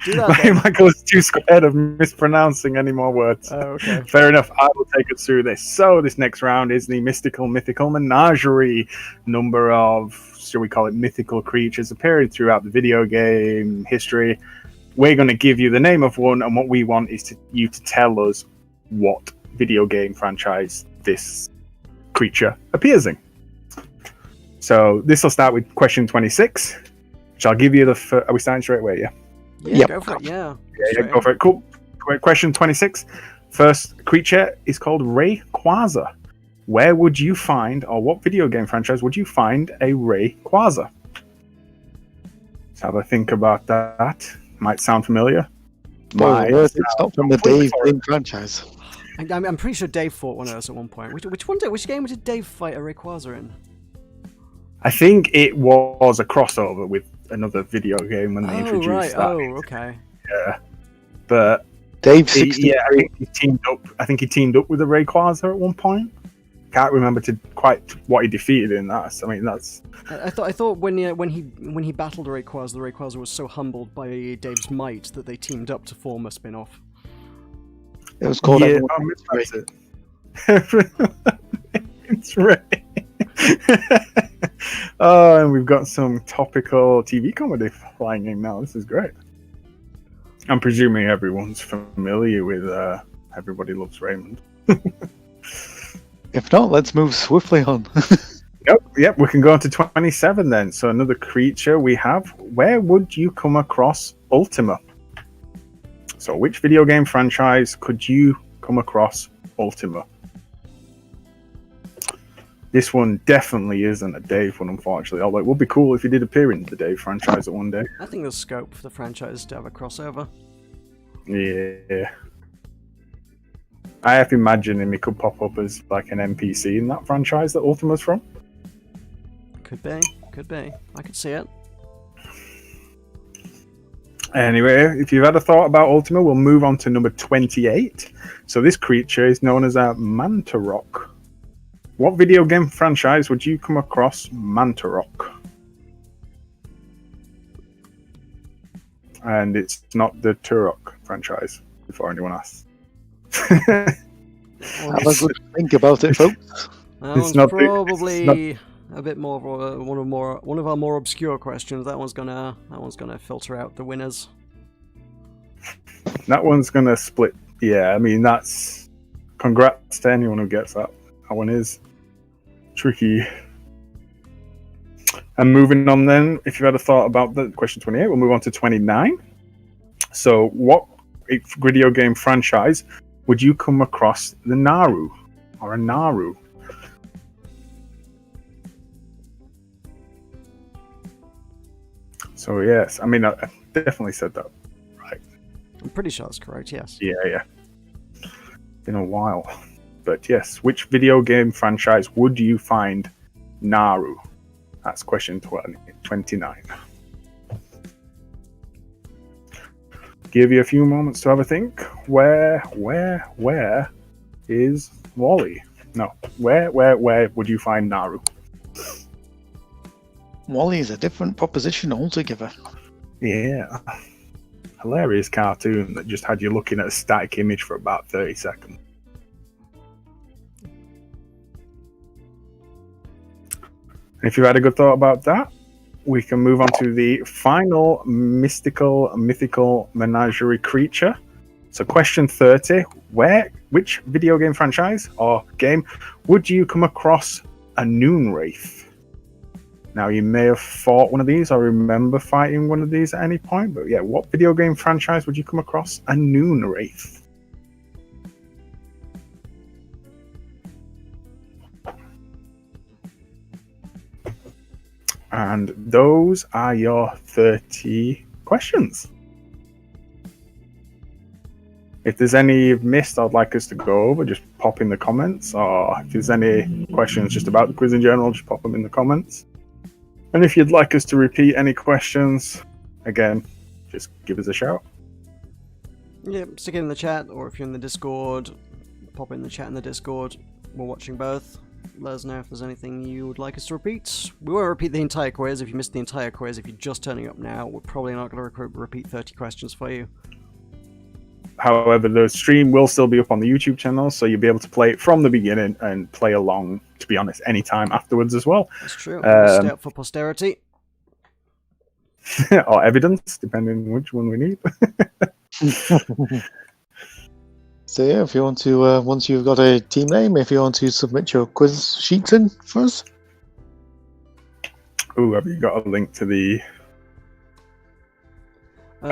Do that, Michael's too scared of mispronouncing any more words. Oh, okay. Fair enough. I will take us through this. So this next round is the Mythical Menagerie. Number of, shall we call it, mythical creatures appearing throughout the video game history. We're going to give you the name of one, and what we want is you to tell us what video game franchise this creature appears in. So this will start with question 26, which I'll give you the... Are we starting straight away, yeah? Yeah, go for it, yeah. Go for it. Cool. Question 26. First creature is called Rayquaza. Where would you find, or what video game franchise would you find a Rayquaza? Let's have a think about that. Might sound familiar. It's not from the Dave franchise. I'm pretty sure Dave fought one of us at one point. Which game did Dave fight a Rayquaza in? I think it was a crossover with another video game when they introduced that. Oh, okay. Yeah, but Dave 63. I think he teamed up with a Rayquaza at one point. Can't remember quite what he defeated in that. I mean, that's. I thought when he battled the Rayquaza was so humbled by Dave's might that they teamed up to form a spin-off. It was called. Yeah, it's Ray. Oh, and we've got some topical TV comedy flying in now. This is great. I'm presuming everyone's familiar with Everybody Loves Raymond. If not, let's move swiftly on. Yep, we can go on to 27 then. So another creature we have. Where would you come across Ultima? So which video game franchise could you come across Ultima? This one definitely isn't a Dave one, unfortunately. Although it would be cool if he did appear in the Dave franchise at one day. I think there's scope for the franchise to have a crossover. Yeah. I have to imagine him, he could pop up as like an NPC in that franchise that Ultima's from. Could be. Could be. I could see it. Anyway, if you've had a thought about Ultima, we'll move on to number 28. So this creature is known as a Mantarok. What video game franchise would you come across Mantarok? And it's not the Turok franchise, before anyone asks. Have a good think about it, folks. That one's probably a bit more of one of our more obscure questions. That one's gonna filter out the winners. That one's gonna split. Yeah, I mean that's congrats to anyone who gets that. That one is tricky. And moving on then, if you had a thought about the question 28, we'll move on to 29. So what video game franchise would you come across the Naru or a Naru? So yes, I mean I definitely said that right. I'm pretty sure that's correct, yes. Yeah. Been a while. But yes, which video game franchise would you find Naru? That's question 29. Give you a few moments to have a think. Where is Wally? No, where would you find Naru? Wally is a different proposition altogether. Yeah. Hilarious cartoon that just had you looking at a static image for about 30 seconds. If you've had a good thought about that, we can move on to the final mythical menagerie creature. So question 30, which video game franchise or game would you come across a Noon Wraith? Now you may have fought one of these or remember fighting one of these at any point, but yeah, what video game franchise would you come across a Noon Wraith? And those are your 30 questions. If there's any you've missed I'd like us to go over, just pop in the comments. Or if there's any questions just about the quiz in general, just pop them in the comments. And if you'd like us to repeat any questions, again, just give us a shout. Yeah, stick it in the chat, or if you're in the Discord, pop in the chat in the Discord. We're watching both. Let us know if there's anything you would like us to repeat. We won't repeat the entire quiz. If you missed the entire quiz, if you're just turning up now, we're probably not going to repeat 30 questions for you. However, the stream will still be up on the YouTube channel, so you'll be able to play it from the beginning and play along, to be honest, anytime afterwards as well. That's true. Stay up for posterity. Or evidence, depending on which one we need. So yeah, if you want to, once you've got a team name, if you want to submit your quiz sheets in for us. Ooh, have you got a link to the... to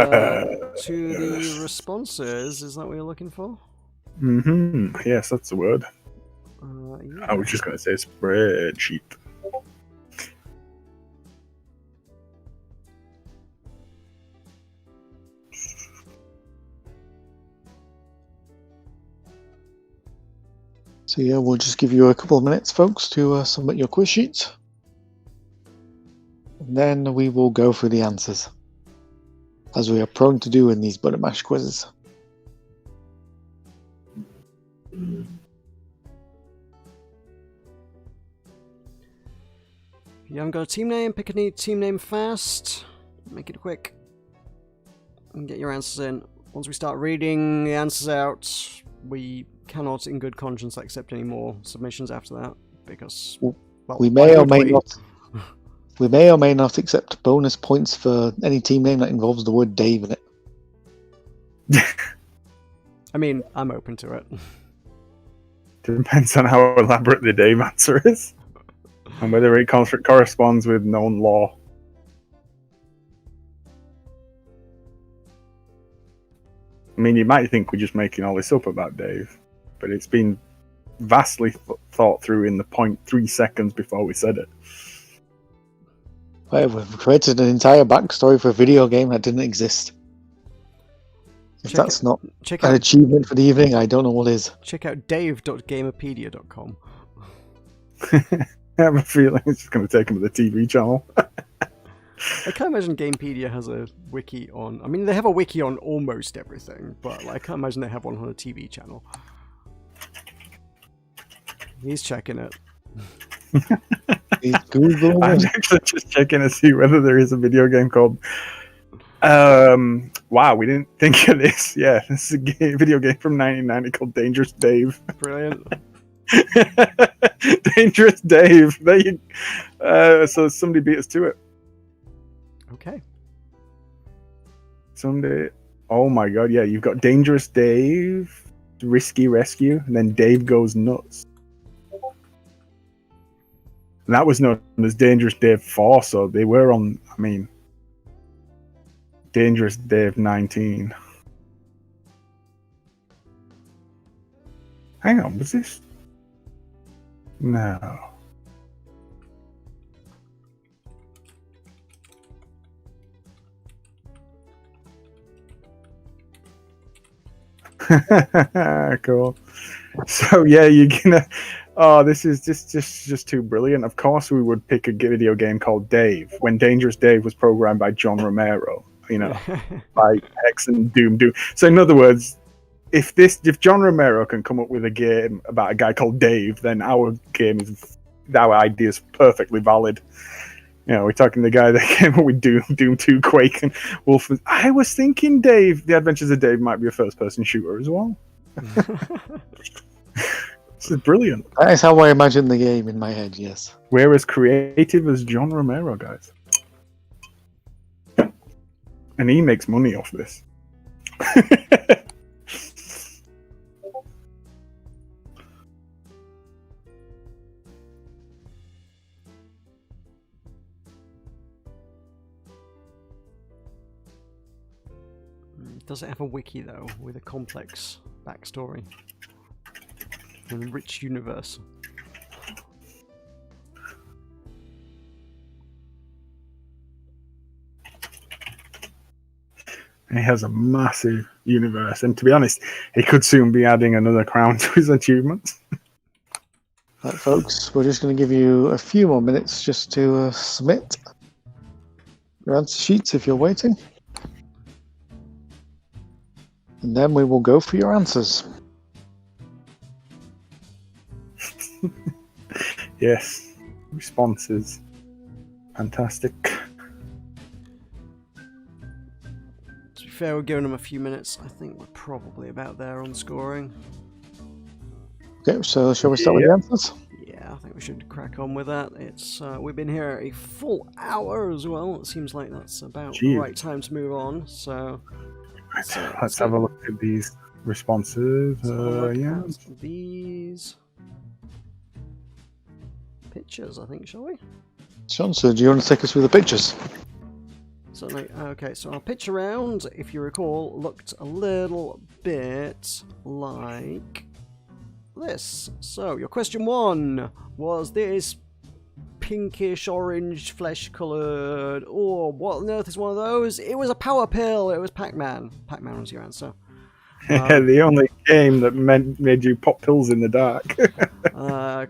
the responses, is that what you're looking for? Mm-hmm. Yes, that's the word. Yeah. I was just going to say spreadsheet. So yeah, we'll just give you a couple of minutes, folks, to submit your quiz sheets. And then we will go through the answers, as we are prone to do in these Button Mash quizzes. If you haven't got a team name, pick a team name fast. Make it quick. And get your answers in. Once we start reading the answers out, we cannot in good conscience accept any more submissions after that, because well, we may or may not we may or may not accept bonus points for any team name that involves the word Dave in it. I mean, I'm open to it. Depends on how elaborate the Dave answer is and whether it corresponds with known law. I mean, you might think we're just making all this up about Dave, but it's been vastly thought through in the 0.3 seconds before we said it. Well, we've created an entire backstory for a video game that didn't exist. If that's not an achievement for the evening, I don't know what is. Check out dave.gamerpedia.com. I have a feeling it's just going to take him to the TV channel. I can't imagine Gamepedia has a wiki on... I mean, they have a wiki on almost everything, but like, I can't imagine they have one on a TV channel. He's checking it. Google. I'm actually just checking to see whether there is a video game called... wow, we didn't think of this. Yeah, this is a video game from 1990 called Dangerous Dave. Brilliant. Dangerous Dave. There you. So somebody beat us to it. Okay. Someday. Oh my god! Yeah, you've got Dangerous Dave, Risky Rescue, and then Dave Goes Nuts. And that was known as Dangerous Dave 4. So they were on. I mean, Dangerous Dave 19. Hang on, was this? No. Cool. So yeah, you're gonna. Oh, this is just too brilliant. Of course, we would pick a video game called Dave when Dangerous Dave was programmed by John Romero. You know, by X and Doom. So in other words, if John Romero can come up with a game about a guy called Dave, then our idea is perfectly valid. You know, we're talking the guy that came up with Doom 2, Quake, and Wolf. I was thinking The Adventures of Dave might be a first-person shooter as well. This is brilliant. That is how I imagine the game in my head, yes. We're as creative as John Romero, guys. And he makes money off this. Does it have a wiki, though, with a complex backstory? And a rich universe? He has a massive universe, and to be honest, he could soon be adding another crown to his achievements. Right, folks, we're just going to give you a few more minutes just to submit your answer sheets if you're waiting. And then we will go for your answers. Yes, responses. Fantastic. To be fair, we're giving them a few minutes. I think we're probably about there on scoring. Okay, so shall we start with the answers? Yeah, I think we should crack on with that. It's we've been here a full hour as well. It seems like that's about the right time to move on. So let's have a look at these responses. Yeah, these pictures, I think, shall we? Sean, so do you want to take us through the pictures? Certainly. Okay, so our picture round, if you recall, looked a little bit like this. So, your question 1 was this pinkish orange flesh coloured, or what on earth is one of those? It was a power pill. It was Pac-Man. Pac-Man was your answer. The only game that made you pop pills in the dark.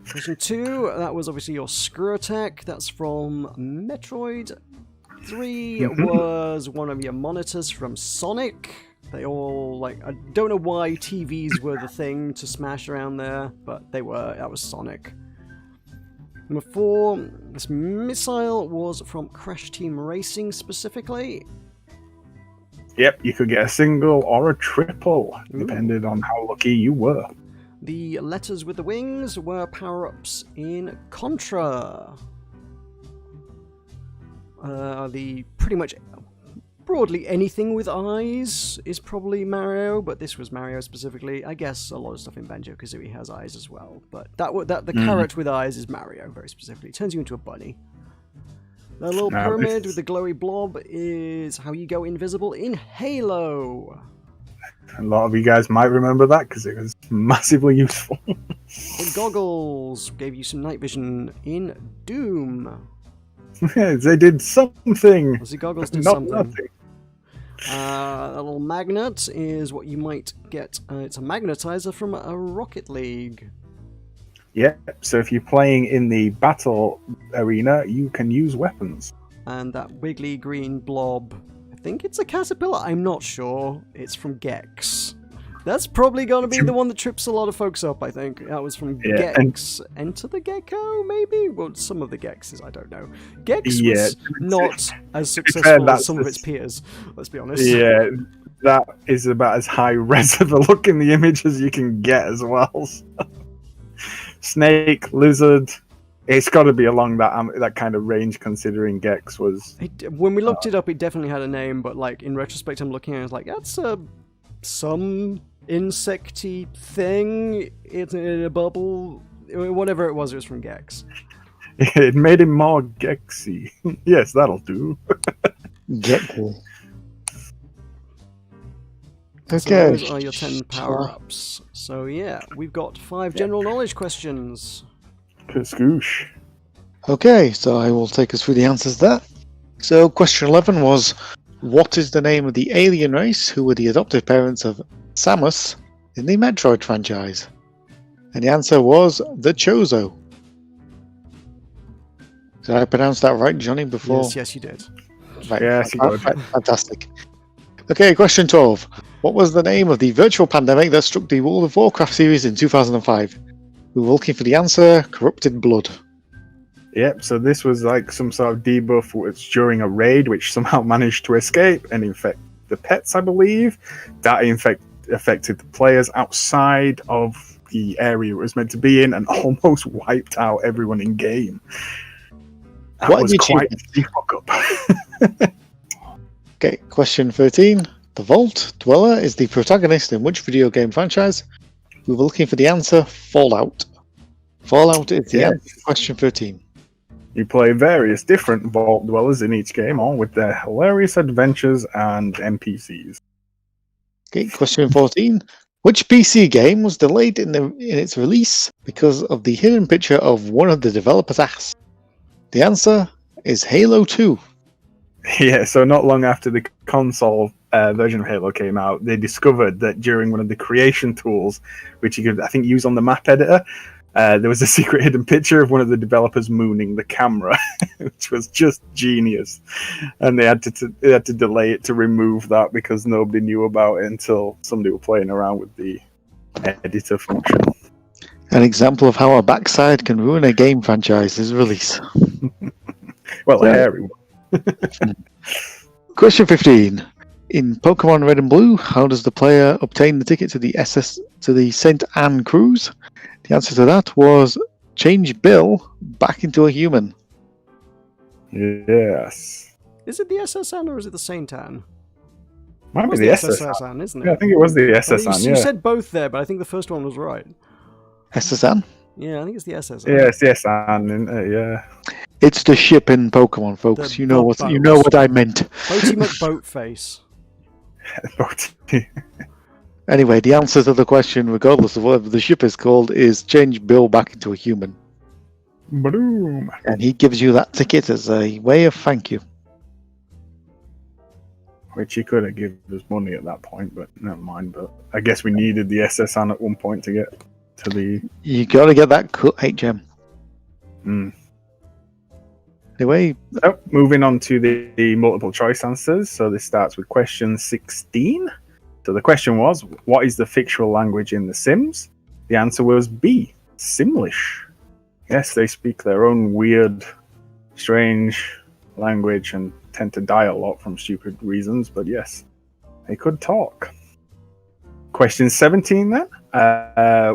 Question 2, that was obviously your screw attack. That's from Metroid. 3 was one of your monitors from Sonic. They all, like, I don't know why TVs were the thing to smash around there, but they were. That was Sonic. Number 4, this missile was from Crash Team Racing specifically. Yep, you could get a single or a triple, depending on how lucky you were. The letters with the wings were power-ups in Contra. The pretty much broadly anything with eyes is probably Mario, but this was Mario specifically. I guess a lot of stuff in Banjo-Kazooie has eyes as well, but the carrot with eyes is Mario very specifically. It turns you into a bunny. The little pyramid with the glowy blob is how you go invisible in Halo. A lot of you guys might remember that because it was massively useful. The goggles gave you some night vision in Doom. They did something. The goggles did Not something. nothing. A little magnet is what you might get. It's a magnetizer from a Rocket League. Yeah, so if you're playing in the battle arena, you can use weapons. And that wiggly green blob, I think it's a caterpillar, I'm not sure. It's from Gex. That's probably going to be the one that trips a lot of folks up, I think. That was from Gex. Enter the Gecko, maybe? Well, some of the Gexes, I don't know. Gex was not as successful as some of its peers, let's be honest. Yeah, that is about as high res of a look in the image as you can get as well. Snake, lizard, it's got to be along that kind of range, considering Gex was... When we looked it up, it definitely had a name, but like in retrospect, I'm looking at it, it's like, that's some insecty thing in a bubble. Whatever it was from Gex. It made him more Gexy. Yes, that'll do. Gexy. Okay. So those are your 10 power-ups. So yeah, we've got 5 general knowledge questions. Skoosh. Okay, so I will take us through the answers there. So question 11 was, what is the name of the alien race who were the adoptive parents of Samus in the Metroid franchise? And the answer was the Chozo. Did I pronounce that right, Johnny, before? Yes, you did. Right, yes, you did. Fantastic. Okay, question 12. What was the name of the virtual pandemic that struck the World of Warcraft series in 2005? We were looking for the answer, Corrupted Blood. Yep, so this was like some sort of debuff which during a raid, which somehow managed to escape and infect the pets, I believe. That affected the players outside of the area it was meant to be in and almost wiped out everyone in game. That was quite the fuck up. Okay, question 13. The Vault Dweller is the protagonist in which video game franchise? We were looking for the answer, Fallout. Fallout is the answer to question 13. You play various different Vault Dwellers in each game, all with their hilarious adventures and NPCs. Okay, question 14. Which PC game was delayed in its release because of the hidden picture of one of the developers' ass? The answer is Halo 2. Yeah, so not long after the console version of Halo came out, they discovered that during one of the creation tools, which you could, I think, use on the map editor, there was a secret hidden picture of one of the developers mooning the camera, which was just genius. And they had to delay it to remove that because nobody knew about it until somebody were playing around with the editor function. An example of how a backside can ruin a game franchise's release. Well, a hairy one. Question 15. In Pokemon Red and Blue, how does the player obtain the ticket to the St. Anne cruise? The answer to that was change Bill back into a human. Yes. Is it the SS Anne or is it the St. Anne? Might be the SS Anne, isn't it? Yeah, I think it was the SS Anne. You said both there, but I think the first one was right. SS Anne? Yeah, I think it's the SS Anne. Yeah, it's the SS Anne, isn't it? Yeah. It's the ship in Pokemon, folks. You know what I meant. Boaty McBoatface. Anyway, the answer to the question, regardless of whatever the ship is called, is change Bill back into a human. Boom. And he gives you that ticket as a way of thank you. Which he could have given us money at that point, but never mind. But I guess we needed the SS Anne at one point to get to the... You got to get that cut HM. Anyway... So, moving on to the multiple choice answers. So this starts with question 16. So the question was, what is the fictional language in The Sims? The answer was B, Simlish. Yes, they speak their own weird, strange language and tend to die a lot from stupid reasons, but yes, they could talk. Question 17 then.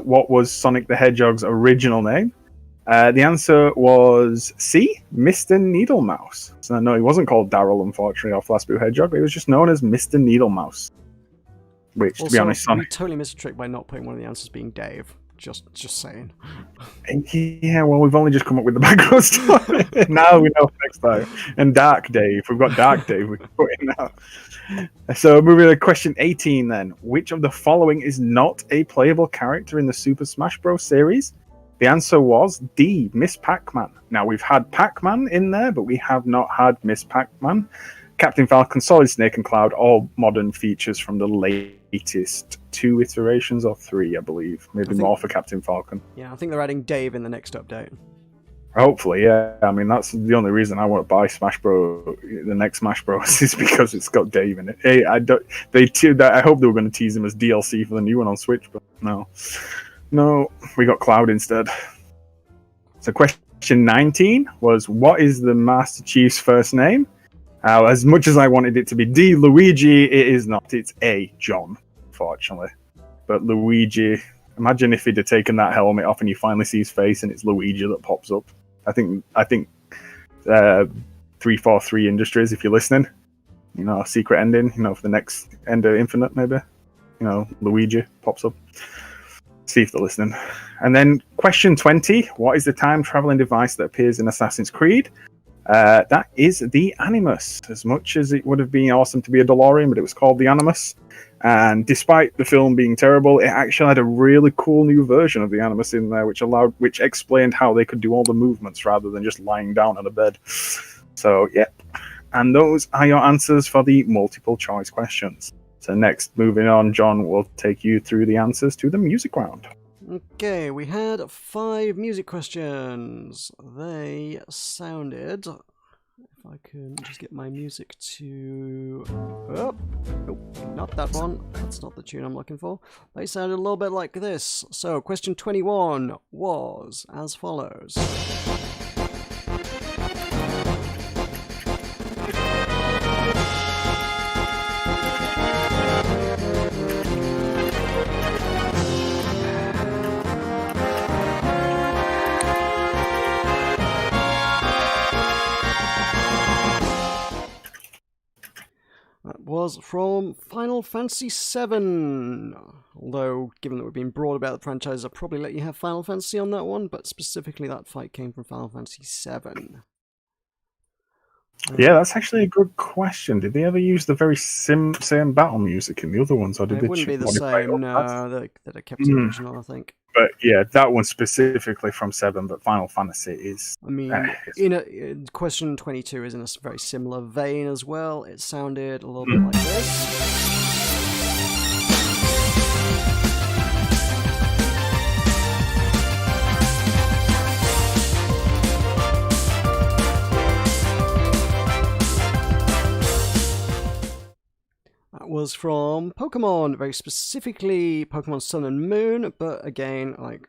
What was Sonic the Hedgehog's original name? The answer was C, Mr. Needlemouse. So no, he wasn't called Daryl, unfortunately, or Flash Blue Hedgehog, but he was just known as Mr. Needlemouse. Which, also, to be honest, we totally missed a trick by not putting one of the answers being Dave. Just saying. Yeah, well, we've only just come up with the background story. Now we know next time. And Dark Dave. We've got Dark Dave we can put in now. So moving to question 18 then. Which of the following is not a playable character in the Super Smash Bros. Series? The answer was D, Miss Pac-Man. Now, we've had Pac-Man in there, but we have not had Miss Pac-Man. Captain Falcon, Solid Snake, and Cloud, all modern features from the late latest 2 iterations or 3, I believe. Maybe more for Captain Falcon. Yeah, I think they're adding Dave in the next update. Hopefully, yeah. I mean, that's the only reason I want to buy the next Smash Bros. Is because it's got Dave in it. Hey, I hope they were going to tease him as DLC for the new one on Switch, but no, we got Cloud instead. So, question 19 was, what is the Master Chief's first name? As much as I wanted it to be D. Luigi, it is not. It's A. John, unfortunately. But Luigi, imagine if he'd have taken that helmet off and you finally see his face and it's Luigi that pops up. I think 343 Industries, if you're listening, a secret ending, for the next end of Infinite, maybe. Luigi pops up. See if they're listening. And then question 20, what is the time-traveling device that appears in Assassin's Creed? That is the Animus. As much as it would have been awesome to be a DeLorean, but it was called the Animus. And despite the film being terrible, it actually had a really cool new version of the Animus in there, which explained how they could do all the movements rather than just lying down on a bed. So, yeah. And those are your answers for the multiple choice questions. So next, moving on, John will take you through the answers to the music round. Okay, we had 5 music questions. They sounded... If I can just get my music to... Oh, nope, not that one. That's not the tune I'm looking for. They sounded a little bit like this. So, question 21 was as follows. Was from Final Fantasy VII. Although, given that we've been broad about the franchise, I'll probably let you have Final Fantasy on that one, but specifically that fight came from Final Fantasy VII. Yeah, that's actually a good question. Did they ever use the very same battle music in the other ones, or did it they? Wouldn't be the same. No, that are kept the original, I think. But yeah, that one specifically from 7, but Final Fantasy is... I mean, in question 22 is in a very similar vein as well. It sounded a little bit like this. Was from Pokemon, very specifically Pokemon Sun and Moon, but again, like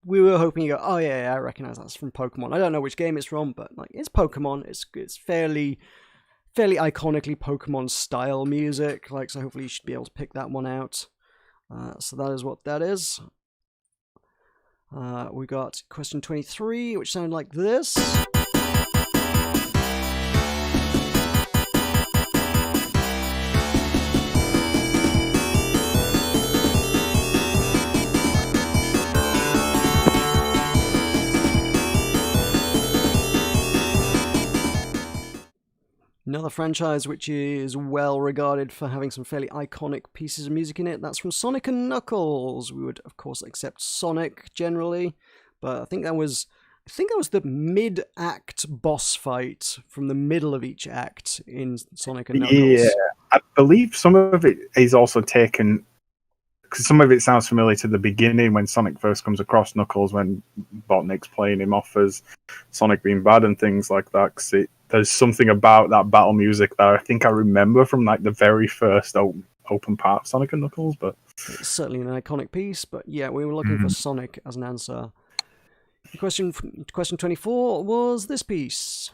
we were hoping you go, oh yeah, I recognize that's from Pokemon. I don't know which game it's from, but it's Pokemon. It's fairly iconically Pokemon style music, so hopefully you should be able to pick that one out. So that is what that is. We got question 23, which sounded like this. Another franchise which is well regarded for having some fairly iconic pieces of music in it. That's from Sonic and Knuckles. We would, of course, accept Sonic generally, but I think that was the mid-act boss fight from the middle of each act in Sonic and Knuckles. Yeah, I believe some of it is also taken, because some of it sounds familiar to the beginning when Sonic first comes across Knuckles, when Robotnik's playing him off as Sonic being bad and things like that, because there's something about that battle music that I think I remember from the very first open part of Sonic and Knuckles. But it's certainly an iconic piece. But yeah, we were looking for Sonic as an answer. Question 24 was this piece.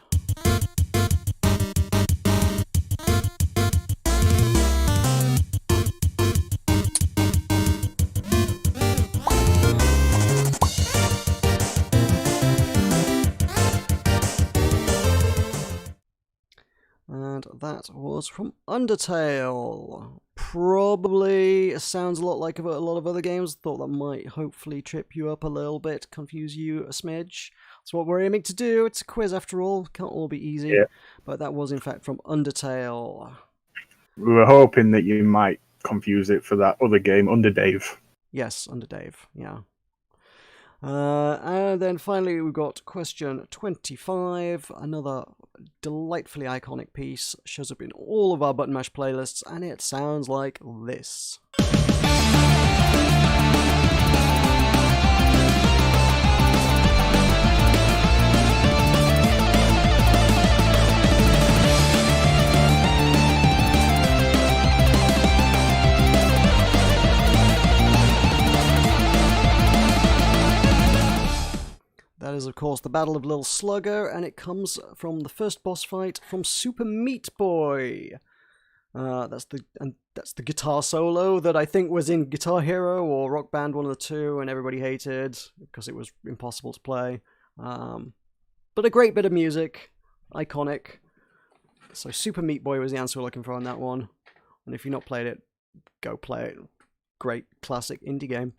And that was from Undertale. Probably sounds a lot like a lot of other games. Thought that might hopefully trip you up a little bit, confuse you a smidge. That's what we're aiming to do. It's a quiz after all. Can't all be easy. Yeah. But that was in fact from Undertale. We were hoping that you might confuse it for that other game, Under Dave. Yes, Under Dave, yeah. And then finally, we've got question 25. Another delightfully iconic piece. Shows up in all of our Button Mash playlists, and it sounds like this. That is, of course, the Battle of Lil Slugger, and it comes from the first boss fight from Super Meat Boy. That's the guitar solo that I think was in Guitar Hero or Rock Band, one of the two, and everybody hated because it was impossible to play. But a great bit of music, iconic. So Super Meat Boy was the answer we're looking for on that one. And if you've not played it, go play it. Great classic indie game.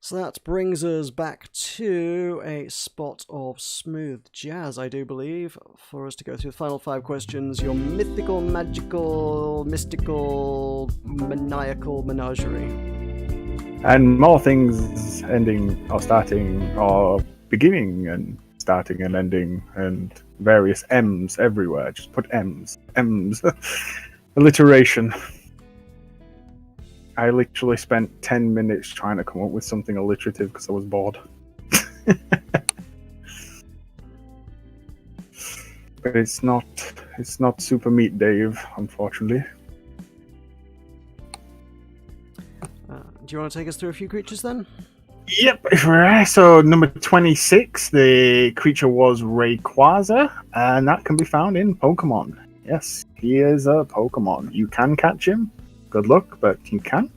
So that brings us back to a spot of smooth jazz, I do believe, for us to go through the final 5 questions. Your mythical, magical, mystical, maniacal menagerie. And more things ending or starting or beginning and starting and ending and various M's everywhere. Just put M's. M's. Alliteration. I literally spent 10 minutes trying to come up with something alliterative because I was bored. But it's not Super Meat Dave, unfortunately. Do you want to take us through a few creatures then? Yep, so number 26, the creature was Rayquaza, and that can be found in Pokemon. Yes, he is a Pokemon. You can catch him. Good luck, but you can.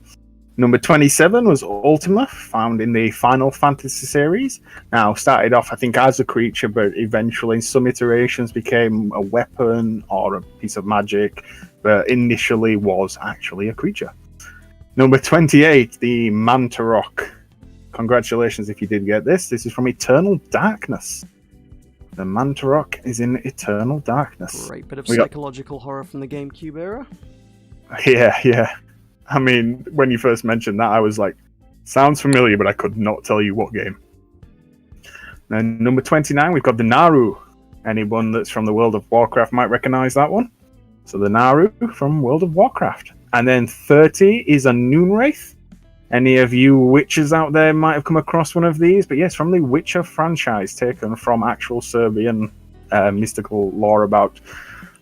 Number 27 was Ultima, found in the Final Fantasy series. Now, started off, I think, as a creature, but eventually in some iterations became a weapon or a piece of magic, but initially was actually a creature. Number 28, the Mantarok. Congratulations if you did get this. This is from Eternal Darkness. The Mantarok is in Eternal Darkness. Great bit of psychological horror from the GameCube era. Yeah. I mean, when you first mentioned that, I was like, sounds familiar, but I could not tell you what game. Then number 29, we've got the Naru. Anyone that's from the World of Warcraft might recognize that one. So the Naru from World of Warcraft. And then 30 is a Noonwraith. Any of you witches out there might have come across one of these, but yes, from the Witcher franchise, taken from actual Serbian mystical lore about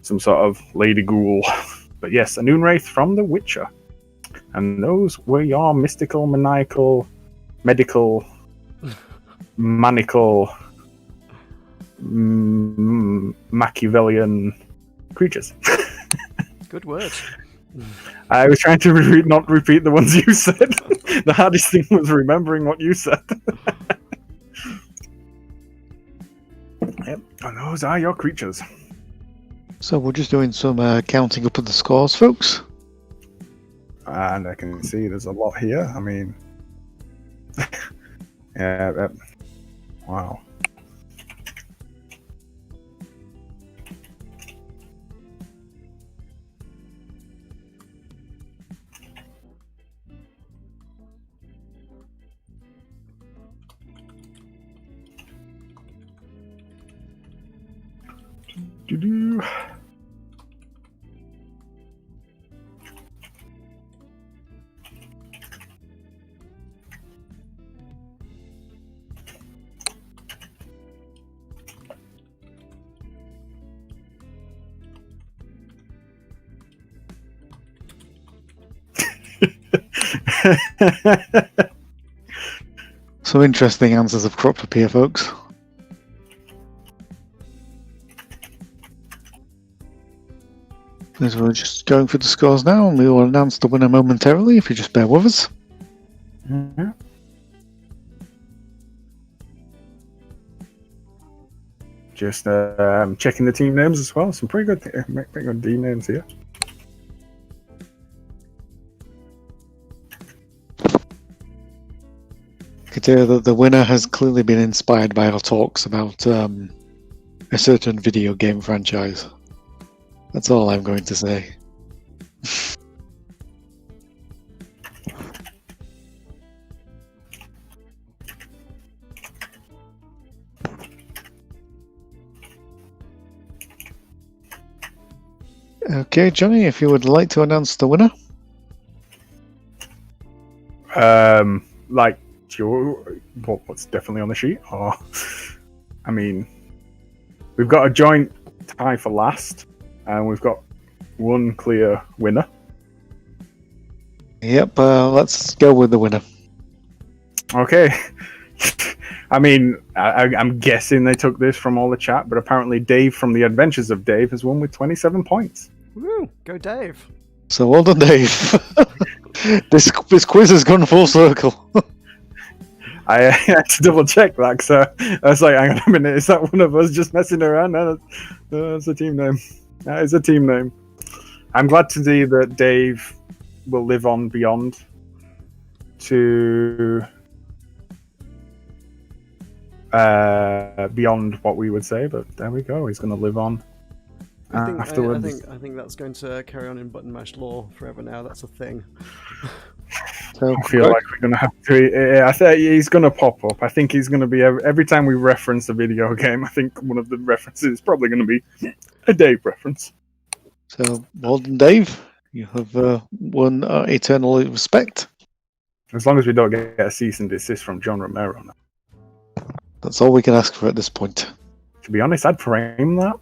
some sort of lady ghoul. But yes, a Noonwraith from The Witcher. And those were your mystical, maniacal, medical, manical, Machiavellian creatures. Good word. I was trying to not repeat the ones you said. The hardest thing was remembering what you said. Yep, and those are your creatures. So we're just doing some counting up of the scores, folks. And I can see there's a lot here. I mean, yeah, wow. Do-do. Some interesting answers have cropped up here, folks. As we're just going through the scores now, and we will announce the winner momentarily, if you just bear with us. Mm-hmm. Just checking the team names as well. Some pretty good D names here. I could tell that the winner has clearly been inspired by our talks about a certain video game franchise. That's all I'm going to say. Okay, Johnny, if you would like to announce the winner. Like, what's definitely on the sheet? Or, I mean, we've got a joint tie for last, and we've got one clear winner. Yep, let's go with the winner. Okay. I mean, I'm guessing they took this from all the chat, but apparently Dave from The Adventures of Dave has won with 27 points. Woo! Go Dave. So well done, Dave. This quiz has gone full circle. I had to double check that, so I was like, hang on a minute, is that one of us just messing around? No, that's a team name. That is a team name. I'm glad to see that Dave will live on beyond to beyond what we would say, but there we go. He's going to live on afterwards. I think that's going to carry on in Button Mash lore forever now. That's a thing. So, I feel like we're going to have to... I think he's going to pop up. I think he's going to be... Every time we reference a video game, I think one of the references is probably going to be a Dave reference. So, well done, Dave. You have won eternal respect. As long as we don't get a cease and desist from John Romero. That's all we can ask for at this point. To be honest, I'd frame that.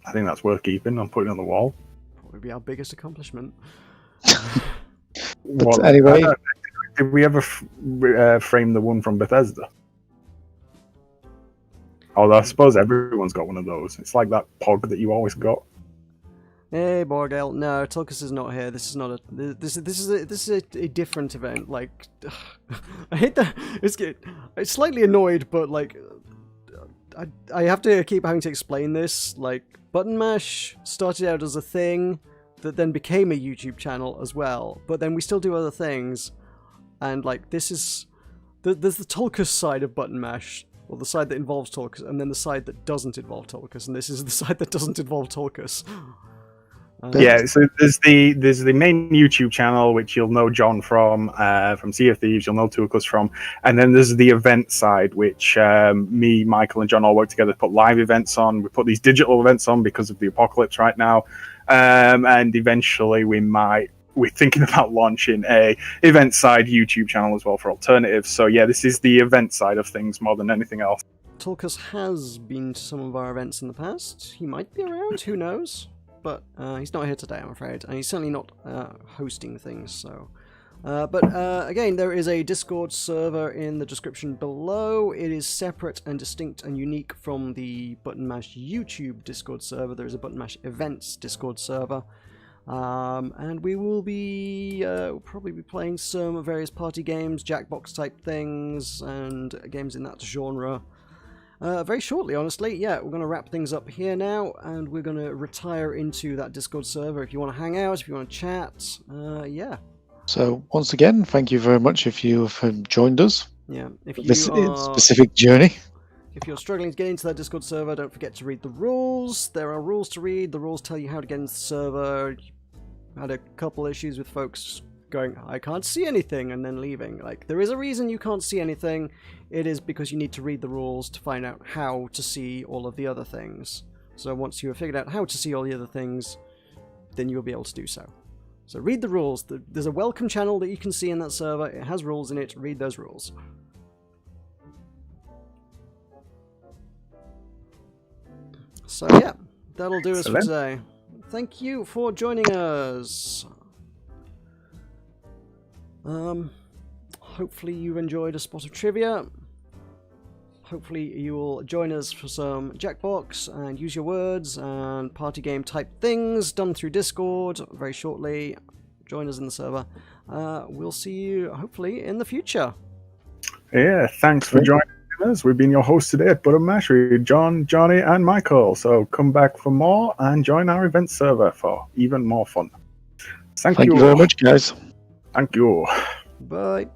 I think that's worth keeping. I'm putting it on the wall. Probably be our biggest accomplishment. But anyway... Did we ever frame the one from Bethesda? Although I suppose everyone's got one of those. It's like that pog that you always got. Hey, Borgale. No, Tulkas is not here. This is not a. This is a different event. Like, I hate that. It's slightly annoyed, but like, I have to keep having to explain this. Like, Button Mash started out as a thing that then became a YouTube channel as well. But then we still do other things, and like this is there's the Tulkas side of Button Mash. Or the side that involves Tulkas, and then the side that doesn't involve Tulkas, and this is the side that doesn't involve Tulkas. Yeah, so there's the main YouTube channel, which you'll know John from Sea of Thieves, you'll know Tulkas from, and then there's the event side, which me, Michael, and John all work together to put live events on. We put these digital events on because of the apocalypse right now, and eventually we're thinking about launching a event side YouTube channel as well for alternatives. So yeah, this is the event side of things more than anything else. Tulkas has been to some of our events in the past. He might be around, who knows? But he's not here today, I'm afraid, and he's certainly not hosting things. So, but again, there is a Discord server in the description below. It is separate and distinct and unique from the Button Mash YouTube Discord server. There is a Button Mash Events Discord server. And we will be probably be playing some various party games, Jackbox type things, and games in that genre very shortly, honestly. Yeah, we're going to wrap things up here now, and we're going to retire into that Discord server. If you want to hang out, if you want to chat, yeah. So once again, thank you very much if you have joined us. Yeah, if you this are... specific journey. If you're struggling to get into that Discord server, don't forget to read the rules. There are rules to read. The rules tell you how to get into the server. Had a couple issues with folks going, I can't see anything, and then leaving. Like, there is a reason you can't see anything. It is because you need to read the rules to find out how to see all of the other things. So once you have figured out how to see all the other things, then you'll be able to do so. So read the rules. There's a welcome channel that you can see in that server. It has rules in it. Read those rules. So yeah, that'll do us for today. Thank you for joining us. Hopefully you enjoyed a spot of trivia. Hopefully you will join us for some Jackbox and use your words and party game type things done through Discord very shortly. Join us in the server. We'll see you hopefully in the future. Yeah, thanks for joining us. We've been your hosts today at Button Mash with John, Johnny, and Michael. So come back for more and join our event server for even more fun. Thank you very much, guys. Thank you. Bye.